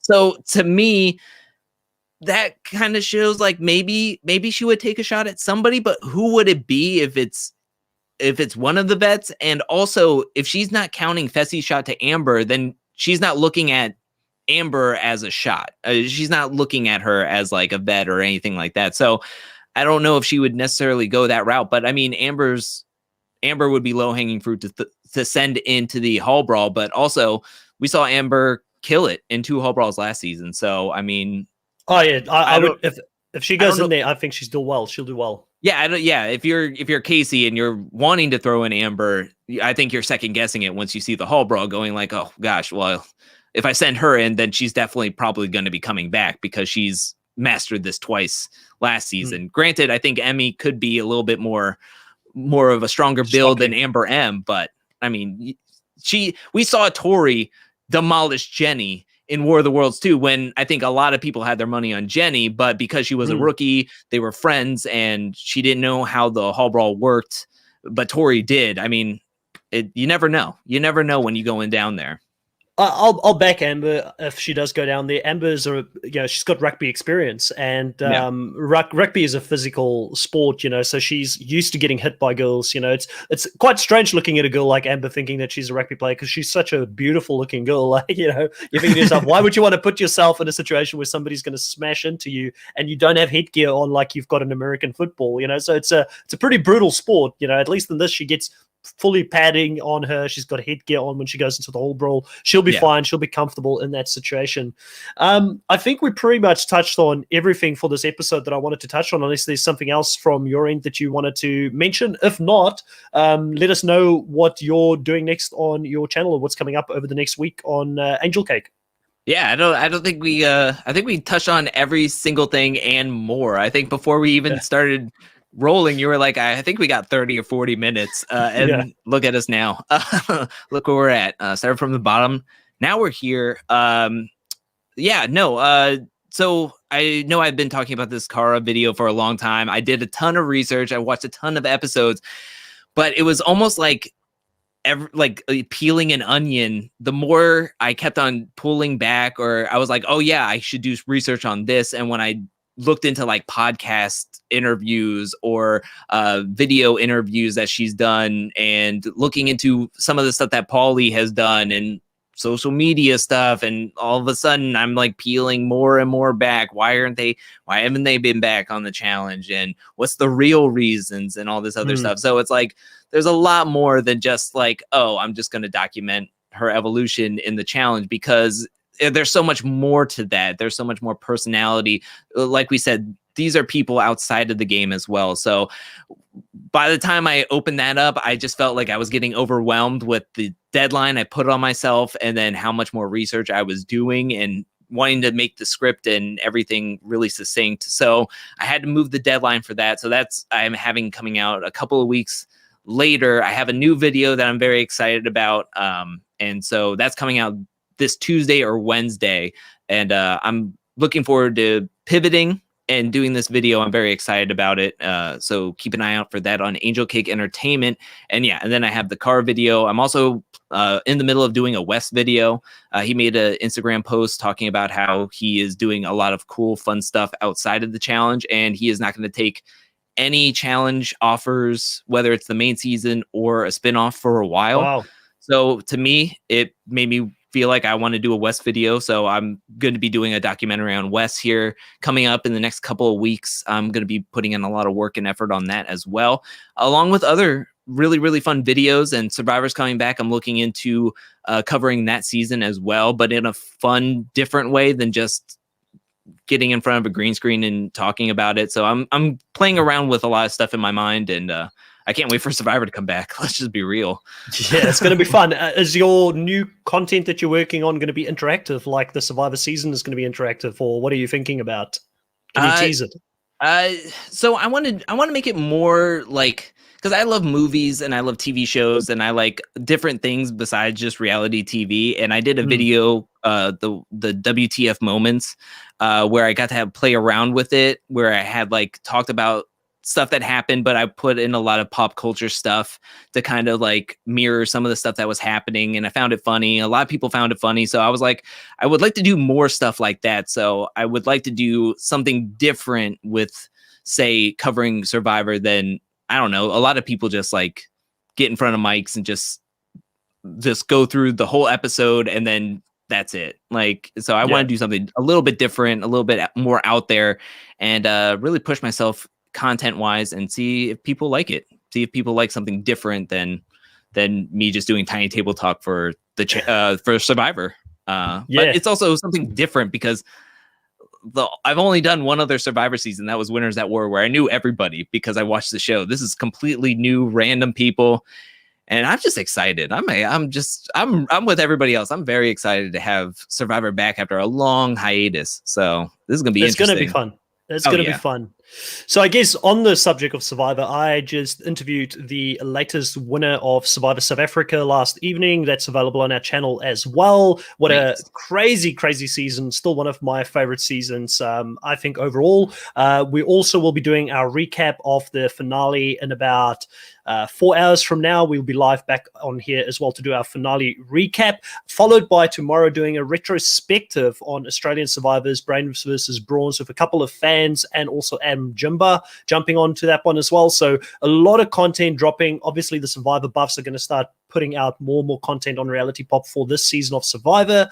So to me, that kind of shows like maybe she would take a shot at somebody, but who would it be if it's one of the vets? And also, if she's not counting Fessy's shot to Amber, then she's not looking at Amber as a shot. She's not looking at her as like a vet or anything like that. So I don't know if she would necessarily go that route, but I mean, Amber would be low hanging fruit to send into the Hall Brawl, but also we saw Amber kill it in 2 Hall Brawls last season. So, I mean, I would, if she goes in there, I think she'll do well. Yeah, if you're Casey and you're wanting to throw in Amber, I think you're second guessing it once you see the Hall Brawl, going like, oh gosh, well, if I send her in, then she's definitely probably going to be coming back because she's mastered this twice last season. Granted, I think Emmy could be a little bit more of a stronger build than Amber M, but I mean, we saw Tori demolish Jenny in War of the Worlds too, when I think a lot of people had their money on Jenny, but because she was a rookie, they were friends and she didn't know how the Hall Brawl worked, but Tori did. I mean, you never know. You never know when you go in down there. I'll back Amber if she does go down there. Amber's she's got rugby experience, and rugby is a physical sport, so she's used to getting hit by girls. It's quite strange looking at a girl like Amber thinking that she's a rugby player, because she's such a beautiful looking girl. Like, you think to yourself, why would you want to put yourself in a situation where somebody's going to smash into you and you don't have headgear on like you've got in American football? So it's a pretty brutal sport. At least in this, she gets fully padding on her. She's got headgear on when she goes into the whole brawl. She'll be fine. She'll be comfortable in that situation. I think we pretty much touched on everything for this episode that I wanted to touch on, unless there's something else from your end that you wanted to mention. If not, let us know what you're doing next on your channel or what's coming up over the next week on Angel Cake. Yeah, I don't think we I think we touched on every single thing and more. I think before we even started rolling, you were like, I think we got 30 or 40 minutes. And look at us now. Look where we're at. Started from the bottom. Now we're here. So I know I've been talking about this Kara video for a long time. I did a ton of research. I watched a ton of episodes, but it was almost like peeling an onion. The more I kept on pulling back, or I was like, oh yeah, I should do research on this. And when I looked into like podcast interviews or video interviews that she's done, and looking into some of the stuff that Paulie has done and social media stuff, and all of a sudden I'm like peeling more and more back. Why haven't they been back on the challenge, and what's the real reasons, and all this other stuff. So it's like there's a lot more than just like, oh, I'm just going to document her evolution in the challenge, because there's so much more to that. There's so much more personality. Like we said, these are people outside of the game as well. So by the time I opened that up, I just felt like I was getting overwhelmed with the deadline I put on myself, and then how much more research I was doing and wanting to make the script and everything really succinct. So I had to move the deadline for that. So I'm having coming out a couple of weeks later. I have a new video that I'm very excited about. And so that's coming out this Tuesday or Wednesday. And I'm looking forward to pivoting and doing this video. I'm very excited about it. So keep an eye out for that on Angel Cake Entertainment. And then I have the car video. I'm also in the middle of doing a Wes video. He made an Instagram post talking about how he is doing a lot of cool, fun stuff outside of the challenge, and he is not going to take any challenge offers, whether it's the main season or a spinoff, for a while. Wow. So to me, it made me feel like I want to do a Wes video. So I'm going to be doing a documentary on Wes here coming up in the next couple of weeks. I'm going to be putting in a lot of work and effort on that as well, along with other really, really fun videos. And Survivor's coming back. I'm looking into covering that season as well, but in a fun, different way than just getting in front of a green screen and talking about it. So I'm playing around with a lot of stuff in my mind, and I can't wait for Survivor to come back. Let's just be real. Yeah, it's going to be fun. Is your new content that you're working on going to be interactive, like the Survivor season is going to be interactive, or what are you thinking about? Can you tease it? So I want to make it more like, because I love movies and I love TV shows and I like different things besides just reality TV. And I did a video, the WTF moments, where I got to play around with it, where I had like talked about stuff that happened, but I put in a lot of pop culture stuff to kind of like mirror some of the stuff that was happening. And I found it funny. A lot of people found it funny. So I was like, I would like to do more stuff like that. So I would like to do something different with, say, covering Survivor than, I don't know, a lot of people just like get in front of mics and just go through the whole episode and then that's it. Like, so I want to do something a little bit different, a little bit more out there, and really push myself content wise and see if people like it. See if people like something different than me just doing tiny table talk for the for Survivor. But it's also something different because I've only done one other Survivor season. That was Winners at War, where I knew everybody because I watched the show. This is completely new, random people, and I'm just excited. I'm with everybody else. I'm very excited to have Survivor back after a long hiatus. So this is gonna be interesting. It's gonna be fun. It's going to be fun. So I guess on the subject of Survivor, I just interviewed the latest winner of Survivor South Africa last evening. That's available on our channel as well. What a crazy, crazy season. Still one of my favorite seasons, I think, overall. We also will be doing our recap of the finale in about 4 hours from now. We'll be live back on here as well to do our finale recap, followed by tomorrow doing a retrospective on Australian Survivors, Brains versus Brawns, with a couple of fans and also Jimba jumping onto that one as well. So a lot of content dropping. Obviously, the Survivor buffs are going to start putting out more and more content on Reality Pop for this season of Survivor.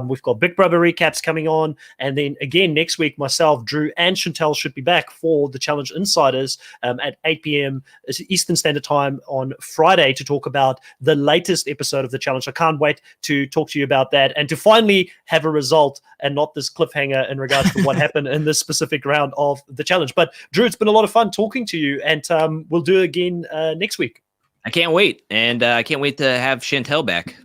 We've got Big Brother recaps coming on. And then again, next week, myself, Drew, and Chantel should be back for the Challenge Insiders at 8 p.m. Eastern Standard Time on Friday to talk about the latest episode of the Challenge. I can't wait to talk to you about that and to finally have a result and not this cliffhanger in regards to what happened in this specific round of the Challenge. But Drew, it's been a lot of fun talking to you, and we'll do it again next week. I can't wait, and I can't wait to have Chantel back.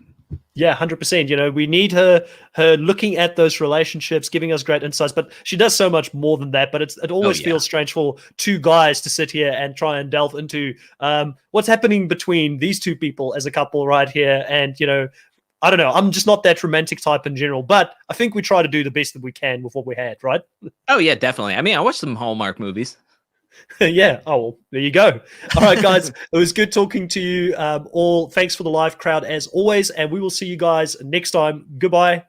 Yeah, 100%. You know, we need her looking at those relationships, giving us great insights, but she does so much more than that. But it always feels strange for two guys to sit here and try and delve into what's happening between these two people as a couple right here. And, you know, I don't know. I'm just not that romantic type in general, but I think we try to do the best that we can with what we had, right? Oh, yeah, definitely. I mean, I watched some Hallmark movies. Yeah. Oh, well, there you go. All right, guys. It was good talking to you all. Thanks for the live crowd as always, and we will see you guys next time. Goodbye.